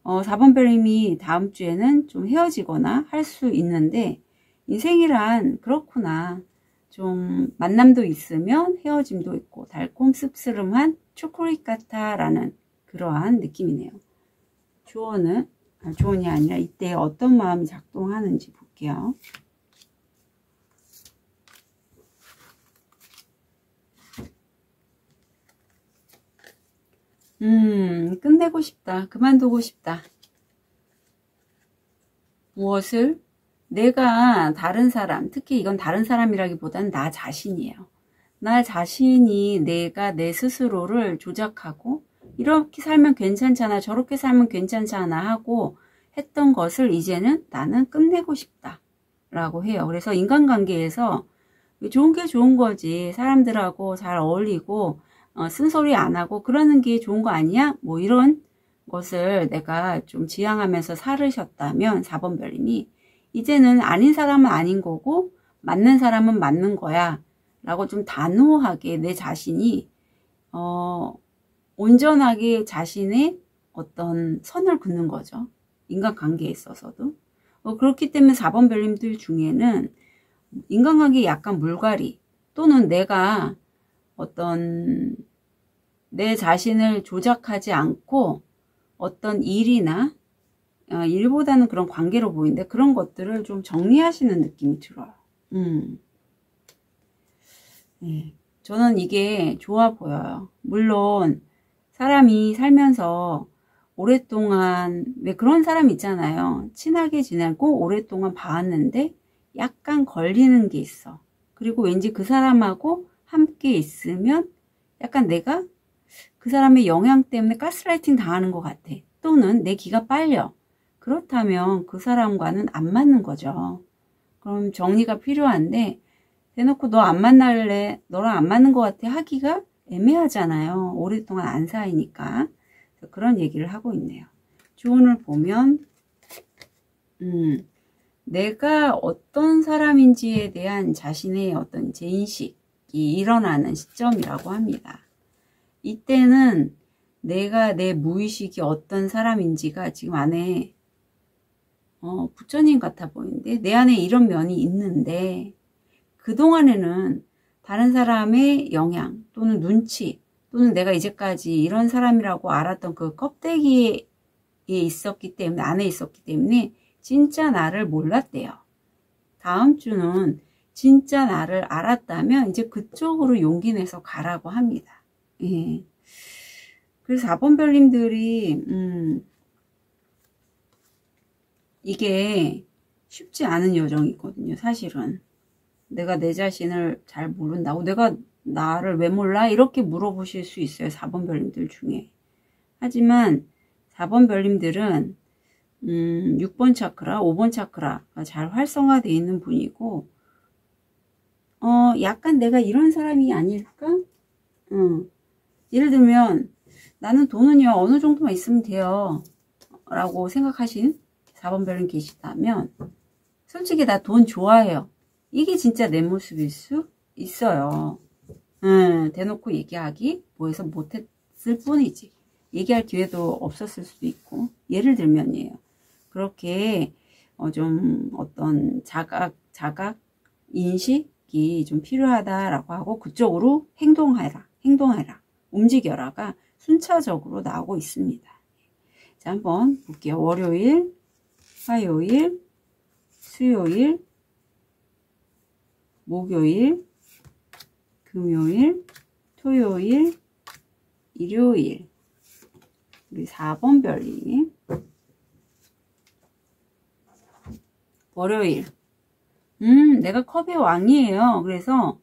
Speaker 1: 4번 별님이 다음 주에는 좀 헤어지거나 할 수 있는데, 인생이란 그렇구나. 좀 만남도 있으면 헤어짐도 있고 달콤 씁쓸한 초콜릿 같아라는 그러한 느낌이네요. 조언이 아니라 이때 어떤 마음이 작동하는지 볼게요. 끝내고 싶다. 그만두고 싶다. 무엇을? 내가 다른 사람, 특히 이건 다른 사람이라기보다는 나 자신이에요. 나 자신이 내가 내 스스로를 조작하고 이렇게 살면 괜찮잖아, 저렇게 살면 괜찮잖아 하고 했던 것을 이제는 나는 끝내고 싶다 라고 해요. 그래서 인간관계에서 좋은 게 좋은 거지, 사람들하고 잘 어울리고 쓴소리 안 하고 그러는 게 좋은 거 아니야? 뭐 이런 것을 내가 좀 지향하면서 살으셨다면 4번 별님이 이제는 아닌 사람은 아닌 거고 맞는 사람은 맞는 거야 라고 좀 단호하게 내 자신이 온전하게 자신의 어떤 선을 긋는 거죠. 인간관계에 있어서도. 그렇기 때문에 4번 별님들 중에는 인간관계에 약간 물갈이 또는 내가 어떤 내 자신을 조작하지 않고 어떤 일이나 일보다는 그런 관계로 보이는데 그런 것들을 좀 정리하시는 느낌이 들어요. 네, 저는 이게 좋아 보여요. 물론 사람이 살면서 오랫동안 왜 그런 사람 있잖아요. 친하게 지내고 오랫동안 봐왔는데 약간 걸리는 게 있어. 그리고 왠지 그 사람하고 함께 있으면 약간 내가 그 사람의 영향 때문에 가스라이팅 당하는 것 같아. 또는 내 기가 빨려. 그렇다면 그 사람과는 안 맞는 거죠. 그럼 정리가 필요한데 대놓고 너 안 만날래? 너랑 안 맞는 것 같아 하기가 애매하잖아요. 오랫동안 안 사이니까. 그런 얘기를 하고 있네요. 조언을 보면 내가 어떤 사람인지에 대한 자신의 어떤 재인식이 일어나는 시점이라고 합니다. 이때는 내가 내 무의식이 어떤 사람인지가 지금 안에 부처님 같아 보이는데 내 안에 이런 면이 있는데 그동안에는 다른 사람의 영향 또는 눈치 또는 내가 이제까지 이런 사람이라고 알았던 그 껍데기에 있었기 때문에 안에 있었기 때문에 진짜 나를 몰랐대요. 다음 주는 진짜 나를 알았다면 이제 그쪽으로 용기 내서 가라고 합니다. 예. 그래서 4번 별님들이 이게 쉽지 않은 여정이거든요. 사실은 내가 내 자신을 잘 모른다고 내가 나를 왜 몰라? 이렇게 물어보실 수 있어요. 4번 별님들 중에. 하지만 4번 별님들은 6번 차크라, 5번 차크라가 잘 활성화되어 있는 분이고 약간 내가 이런 사람이 아닐까? 예를 들면 나는 돈은요 어느 정도만 있으면 돼요 라고 생각하신 4번 별님 계시다면, 솔직히 나 돈 좋아해요, 이게 진짜 내 모습일 수 있어요. 대놓고 얘기하기 뭐해서 못했을 뿐이지, 얘기할 기회도 없었을 수도 있고. 예를 들면이에요, 그렇게 좀 어떤 자각 인식이 좀 필요하다라고 하고 그쪽으로 행동해라, 움직여라가 순차적으로 나오고 있습니다. 자, 한번 볼게요. 월요일, 화요일, 수요일, 목요일, 금요일, 토요일, 일요일. 우리 4번 별님. 월요일. 내가 컵의 왕이에요. 그래서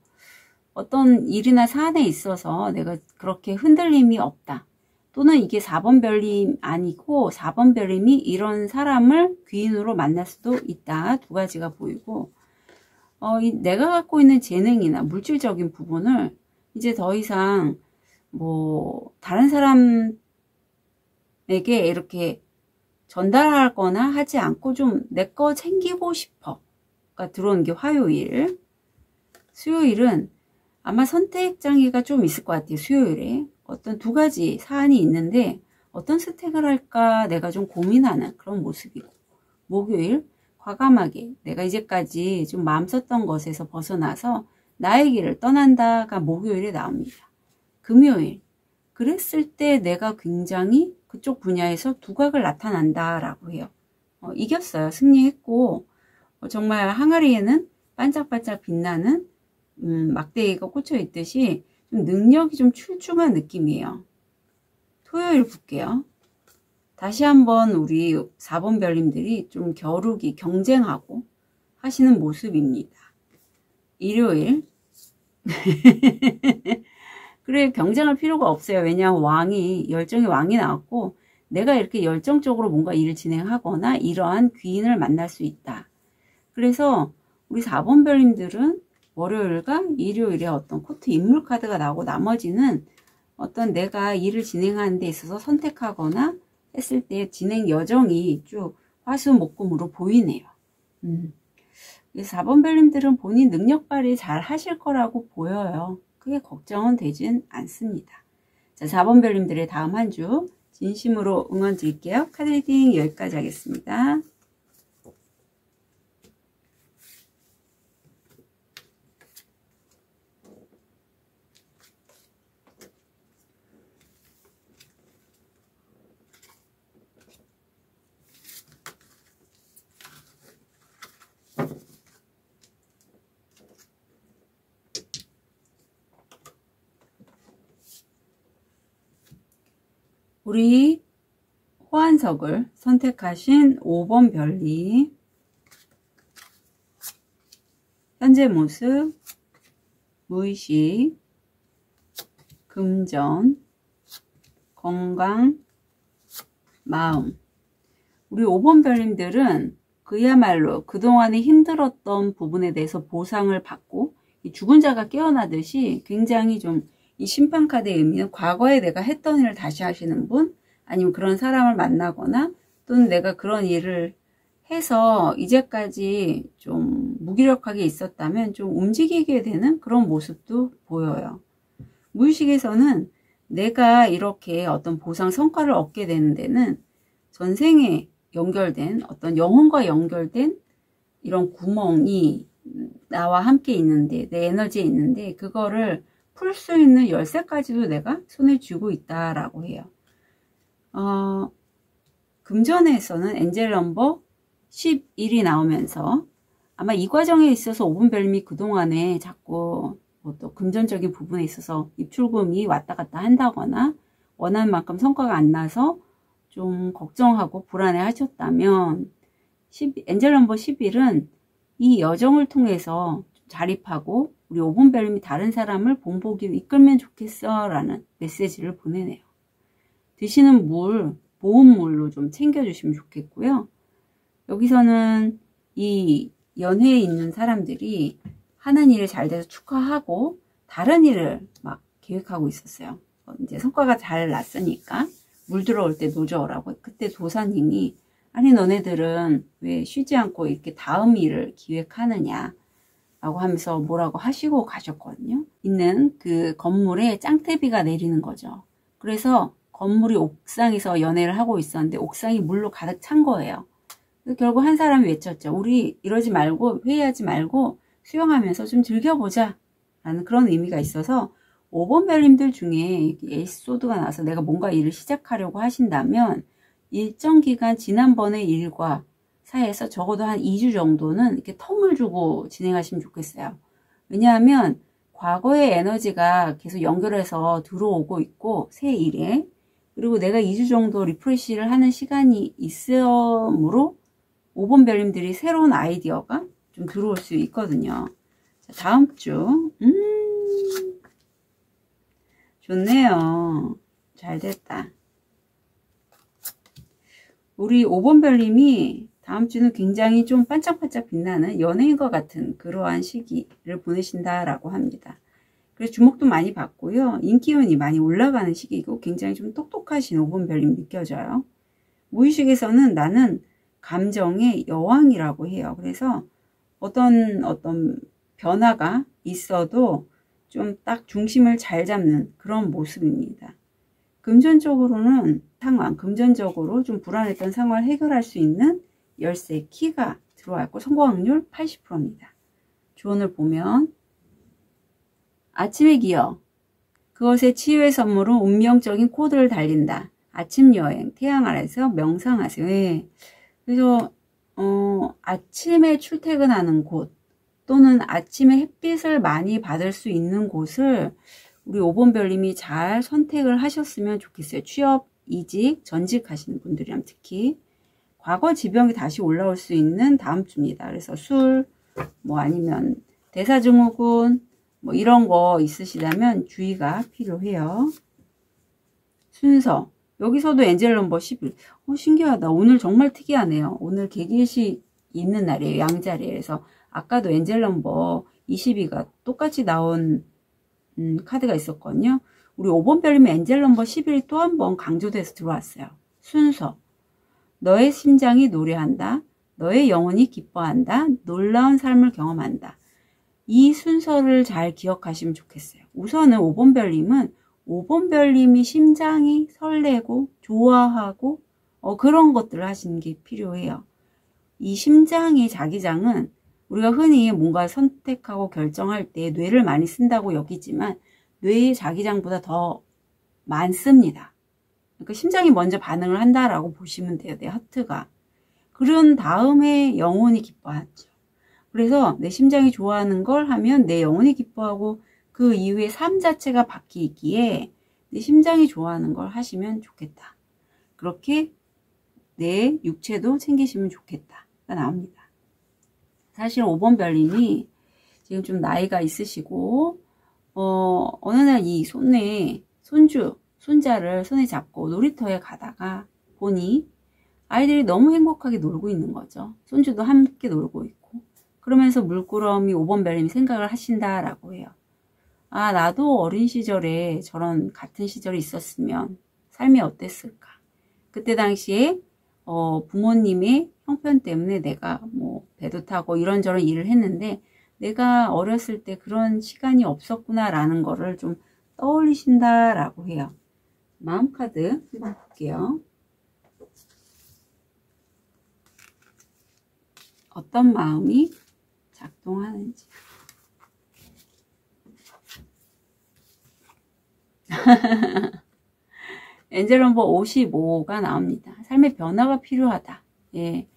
Speaker 1: 어떤 일이나 사안에 있어서 내가 그렇게 흔들림이 없다. 또는 이게 4번 별님 아니고 4번 별님이 이런 사람을 귀인으로 만날 수도 있다. 두 가지가 보이고, 내가 갖고 있는 재능이나 물질적인 부분을 이제 더 이상 뭐 다른 사람에게 이렇게 전달할 거나 하지 않고 좀 내 거 챙기고 싶어 가 들어오는 게 화요일. 수요일은 아마 선택 장애가 좀 있을 것 같아요. 수요일에 어떤 두 가지 사안이 있는데 어떤 선택을 할까 내가 좀 고민하는 그런 모습이고, 목요일 과감하게 내가 이제까지 좀 마음 썼던 것에서 벗어나서 나의 길을 떠난다가 목요일에 나옵니다. 금요일, 그랬을 때 내가 굉장히 그쪽 분야에서 두각을 나타난다라고 해요. 이겼어요. 승리했고, 정말 항아리에는 반짝반짝 빛나는 막대기가 꽂혀 있듯이 좀 능력이 좀 출중한 느낌이에요. 토요일 볼게요. 다시 한번 우리 4번 별님들이 좀 겨루기, 경쟁하고 하시는 모습입니다. 일요일. 그래, 경쟁할 필요가 없어요. 왜냐하면 열정의 왕이 나왔고, 내가 이렇게 열정적으로 뭔가 일을 진행하거나 이러한 귀인을 만날 수 있다. 그래서 우리 4번 별님들은 월요일과 일요일에 어떤 코트 인물 카드가 나오고, 나머지는 어떤 내가 일을 진행하는 데 있어서 선택하거나 했을 때 진행 여정이 쭉 화수목금으로 보이네요. 4번 별님들은 본인 능력 발휘 잘 하실 거라고 보여요. 크게 걱정은 되진 않습니다. 자, 4번 별님들의 다음 한 주 진심으로 응원 드릴게요. 카드 리딩 여기까지 하겠습니다. 우리 호환석을 선택하신 5번 별님, 현재 모습, 무의식, 금전, 건강, 마음. 우리 5번 별님들은 그야말로 그동안에 힘들었던 부분에 대해서 보상을 받고 죽은 자가 깨어나듯이 굉장히 좀 이 심판카드의 의미는 과거에 내가 했던 일을 다시 하시는 분, 아니면 그런 사람을 만나거나, 또는 내가 그런 일을 해서 이제까지 좀 무기력하게 있었다면 좀 움직이게 되는 그런 모습도 보여요. 무의식에서는 내가 이렇게 어떤 보상 성과를 얻게 되는 데는 전생에 연결된 어떤 영혼과 연결된 이런 구멍이 나와 함께 있는데, 내 에너지에 있는데 그거를 풀 수 있는 열쇠까지도 내가 손에 쥐고 있다라고 해요. 금전에서는 엔젤 넘버 11이 나오면서 아마 이 과정에 있어서 5번 별님이 그동안에 자꾸 뭐 또 금전적인 부분에 있어서 입출금이 왔다 갔다 한다거나 원하는 만큼 성과가 안 나서 좀 걱정하고 불안해 하셨다면, 엔젤 넘버 11은 이 여정을 통해서 자립하고 우리 5번 별님이 다른 사람을 본보기로 이끌면 좋겠어 라는 메시지를 보내네요. 드시는 물, 보온물로 좀 챙겨주시면 좋겠고요. 여기서는 이 연회에 있는 사람들이 하는 일이 잘 돼서 축하하고 다른 일을 막 계획하고 있었어요. 이제 성과가 잘 났으니까 물 들어올 때 노져오라고. 그때 도사님이 아니 너네들은 왜 쉬지 않고 이렇게 다음 일을 기획하느냐 라고 하면서 뭐라고 하시고 가셨거든요. 있는 그 건물에 짱태비가 내리는 거죠. 그래서 건물이 옥상에서 연애를 하고 있었는데 옥상이 물로 가득 찬 거예요. 결국 한 사람이 외쳤죠. 우리 이러지 말고 회의하지 말고 수영하면서 좀 즐겨보자 라는 그런 의미가 있어서 5번 별님들 중에 에이스소드가 나와서 내가 뭔가 일을 시작하려고 하신다면 일정 기간 지난번의 일과 사이에서 적어도 한 2주 정도는 이렇게 텀을 주고 진행하시면 좋겠어요. 왜냐하면 과거의 에너지가 계속 연결해서 들어오고 있고 새 일에, 그리고 내가 2주 정도 리프레시를 하는 시간이 있으므로 5번 별님들이 새로운 아이디어가 좀 들어올 수 있거든요. 자, 다음 주 좋네요. 잘 됐다. 우리 5번 별님이 다음 주는 굉장히 좀 반짝반짝 빛나는 연예인과 같은 그러한 시기를 보내신다라고 합니다. 그래서 주목도 많이 받고요. 인기운이 많이 올라가는 시기이고 굉장히 좀 똑똑하신 5번 별님 느껴져요. 무의식에서는 나는 감정의 여왕이라고 해요. 그래서 어떤 변화가 있어도 좀 딱 중심을 잘 잡는 그런 모습입니다. 금전적으로는 금전적으로 좀 불안했던 상황을 해결할 수 있는 열쇠 키가 들어와 있고 성공 확률 80%입니다. 조언을 보면 아침의 기억, 그것의 치유의 선물은 운명적인 코드를 달린다. 아침 여행, 태양 아래서 명상하세요. 네. 그래서 아침에 출퇴근하는 곳 또는 아침에 햇빛을 많이 받을 수 있는 곳을 우리 5번 별님이 잘 선택을 하셨으면 좋겠어요. 취업, 이직, 전직 하시는 분들이라면 특히 과거 지병이 다시 올라올 수 있는 다음 주입니다. 그래서 술, 뭐 아니면 대사증후군, 뭐 이런 거 있으시다면 주의가 필요해요. 순서. 여기서도 엔젤 넘버 11. 신기하다. 오늘 정말 특이하네요. 오늘 개기일식 있는 날이에요. 양자리에. 그래서 아까도 엔젤 넘버 22가 똑같이 나온 카드가 있었거든요. 우리 5번 별님의 엔젤 넘버 11이 또 한 번 강조돼서 들어왔어요. 순서. 너의 심장이 노래한다. 너의 영혼이 기뻐한다. 놀라운 삶을 경험한다. 이 순서를 잘 기억하시면 좋겠어요. 우선은 5번 별님은 5번 별님이 심장이 설레고 좋아하고 그런 것들을 하시는 게 필요해요. 이 심장의 자기장은 우리가 흔히 뭔가 선택하고 결정할 때 뇌를 많이 쓴다고 여기지만 뇌의 자기장보다 더 많습니다. 그러니까 심장이 먼저 반응을 한다라고 보시면 돼요. 내 하트가. 그런 다음에 영혼이 기뻐하죠. 그래서 내 심장이 좋아하는 걸 하면 내 영혼이 기뻐하고 그 이후에 삶 자체가 바뀌기에 내 심장이 좋아하는 걸 하시면 좋겠다. 그렇게 내 육체도 챙기시면 좋겠다. 가 나옵니다. 사실 5번 별님이 지금 좀 나이가 있으시고 어느 날 이 손자를 손에 잡고 놀이터에 가다가 보니 아이들이 너무 행복하게 놀고 있는 거죠. 손주도 함께 놀고 있고 그러면서 물끄러미 5번 별님이 생각을 하신다라고 해요. 아, 나도 어린 시절에 저런 같은 시절이 있었으면 삶이 어땠을까. 그때 당시에 부모님의 형편 때문에 내가 뭐 배도 타고 이런저런 일을 했는데 내가 어렸을 때 그런 시간이 없었구나 라는 거를 좀 떠올리신다라고 해요. 마음 카드 한번 볼게요. 어떤 마음이 작동하는지. 엔젤 넘버 55가 나옵니다. 삶의 변화가 필요하다. 예.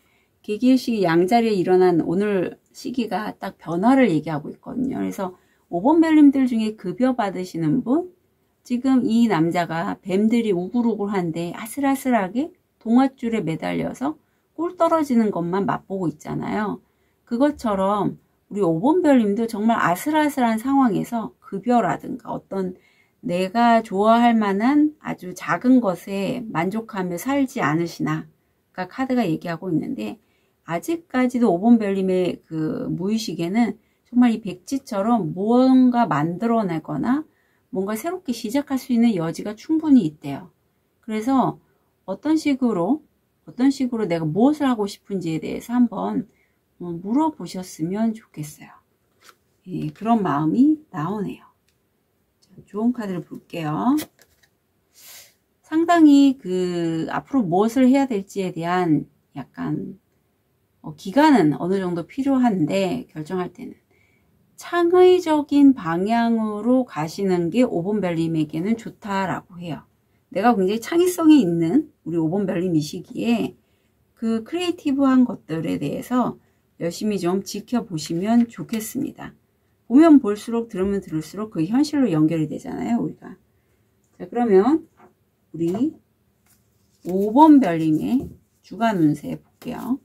Speaker 1: 개기일식이 양자리에 일어난 오늘 시기가 딱 변화를 얘기하고 있거든요. 그래서 5번 별님들 중에 급여 받으시는 분, 지금 이 남자가 뱀들이 우글우글한데 아슬아슬하게 동아줄에 매달려서 꿀 떨어지는 것만 맛보고 있잖아요. 그것처럼 우리 5번 별님도 정말 아슬아슬한 상황에서 급여라든가 어떤 내가 좋아할 만한 아주 작은 것에 만족하며 살지 않으시나가 카드가 얘기하고 있는데 아직까지도 5번 별님의 그 무의식에는 정말 이 백지처럼 무언가 만들어내거나 뭔가 새롭게 시작할 수 있는 여지가 충분히 있대요. 그래서 어떤 식으로 내가 무엇을 하고 싶은지에 대해서 한번 물어보셨으면 좋겠어요. 예, 그런 마음이 나오네요. 자, 좋은 카드를 볼게요. 상당히 앞으로 무엇을 해야 될지에 대한 약간 기간은 어느 정도 필요한데, 결정할 때는 창의적인 방향으로 가시는 게 5번 별님에게는 좋다라고 해요. 내가 굉장히 창의성이 있는 우리 5번 별님 이 시기에 그 크리에이티브한 것들에 대해서 열심히 좀 지켜보시면 좋겠습니다. 보면 볼수록, 들으면 들을수록 그게 현실로 연결이 되잖아요, 우리가. 자, 그러면 우리 5번 별님의 주간 운세 볼게요.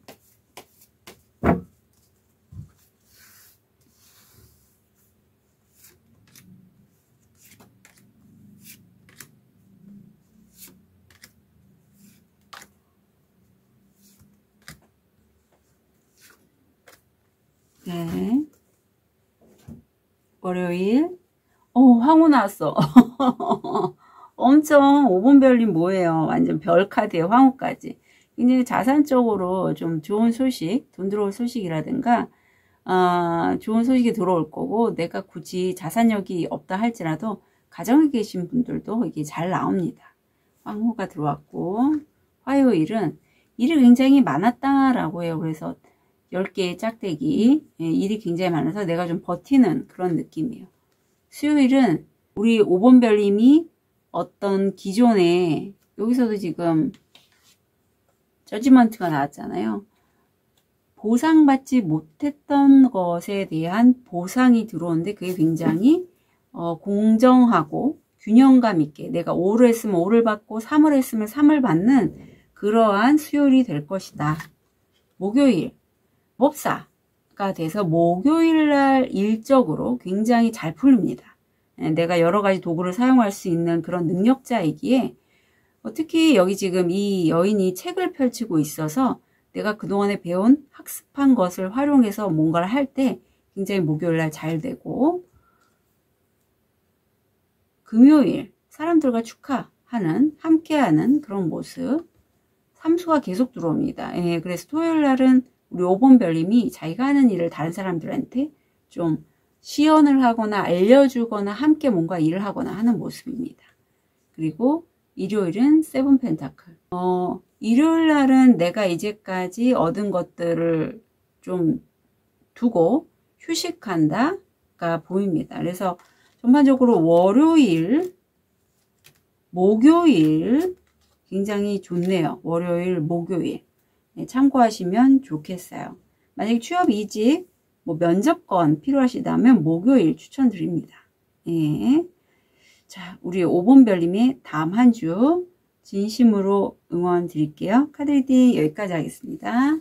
Speaker 1: 네. 월요일. 황후 나왔어. 엄청 5번 별님 뭐예요? 완전 별 카드에 황후까지. 굉장히 자산적으로 좀 좋은 소식, 돈 들어올 소식이라든가 좋은 소식이 들어올 거고, 내가 굳이 자산력이 없다 할지라도 가정에 계신 분들도 이게 잘 나옵니다. 황후가 들어왔고, 화요일은 일이 굉장히 많았다라고 해요. 그래서 10개의 짝대기, 일이 굉장히 많아서 내가 좀 버티는 그런 느낌이에요. 수요일은 우리 5번 별님이 어떤 기존에, 여기서도 지금 저지먼트가 나왔잖아요. 보상받지 못했던 것에 대한 보상이 들어오는데, 그게 굉장히 공정하고 균형감 있게, 내가 5를 했으면 5를 받고 3을 했으면 3을 받는 그러한 수요일이 될 것이다. 목요일 법사가 돼서 목요일날 일적으로 굉장히 잘 풀립니다. 내가 여러 가지 도구를 사용할 수 있는 그런 능력자이기에, 특히 여기 지금 이 여인이 책을 펼치고 있어서 내가 그동안에 배운 학습한 것을 활용해서 뭔가를 할 때 굉장히 목요일날 잘 되고, 금요일 사람들과 축하하는, 함께하는 그런 모습, 삼수가 계속 들어옵니다. 그래서 토요일날은 우리 5번 별님이 자기가 하는 일을 다른 사람들한테 좀 시연을 하거나 알려주거나 함께 뭔가 일을 하거나 하는 모습입니다. 그리고 일요일은 세븐 펜타클. 일요일 날은 내가 이제까지 얻은 것들을 좀 두고 휴식한다가 보입니다. 그래서 전반적으로 월요일, 목요일 굉장히 좋네요. 월요일, 목요일. 참고하시면 좋겠어요. 만약에 취업 이직, 면접권 필요하시다면 목요일 추천드립니다. 자, 우리 5번 별님의 다음 한 주 진심으로 응원 드릴게요. 카드 리딩 여기까지 하겠습니다.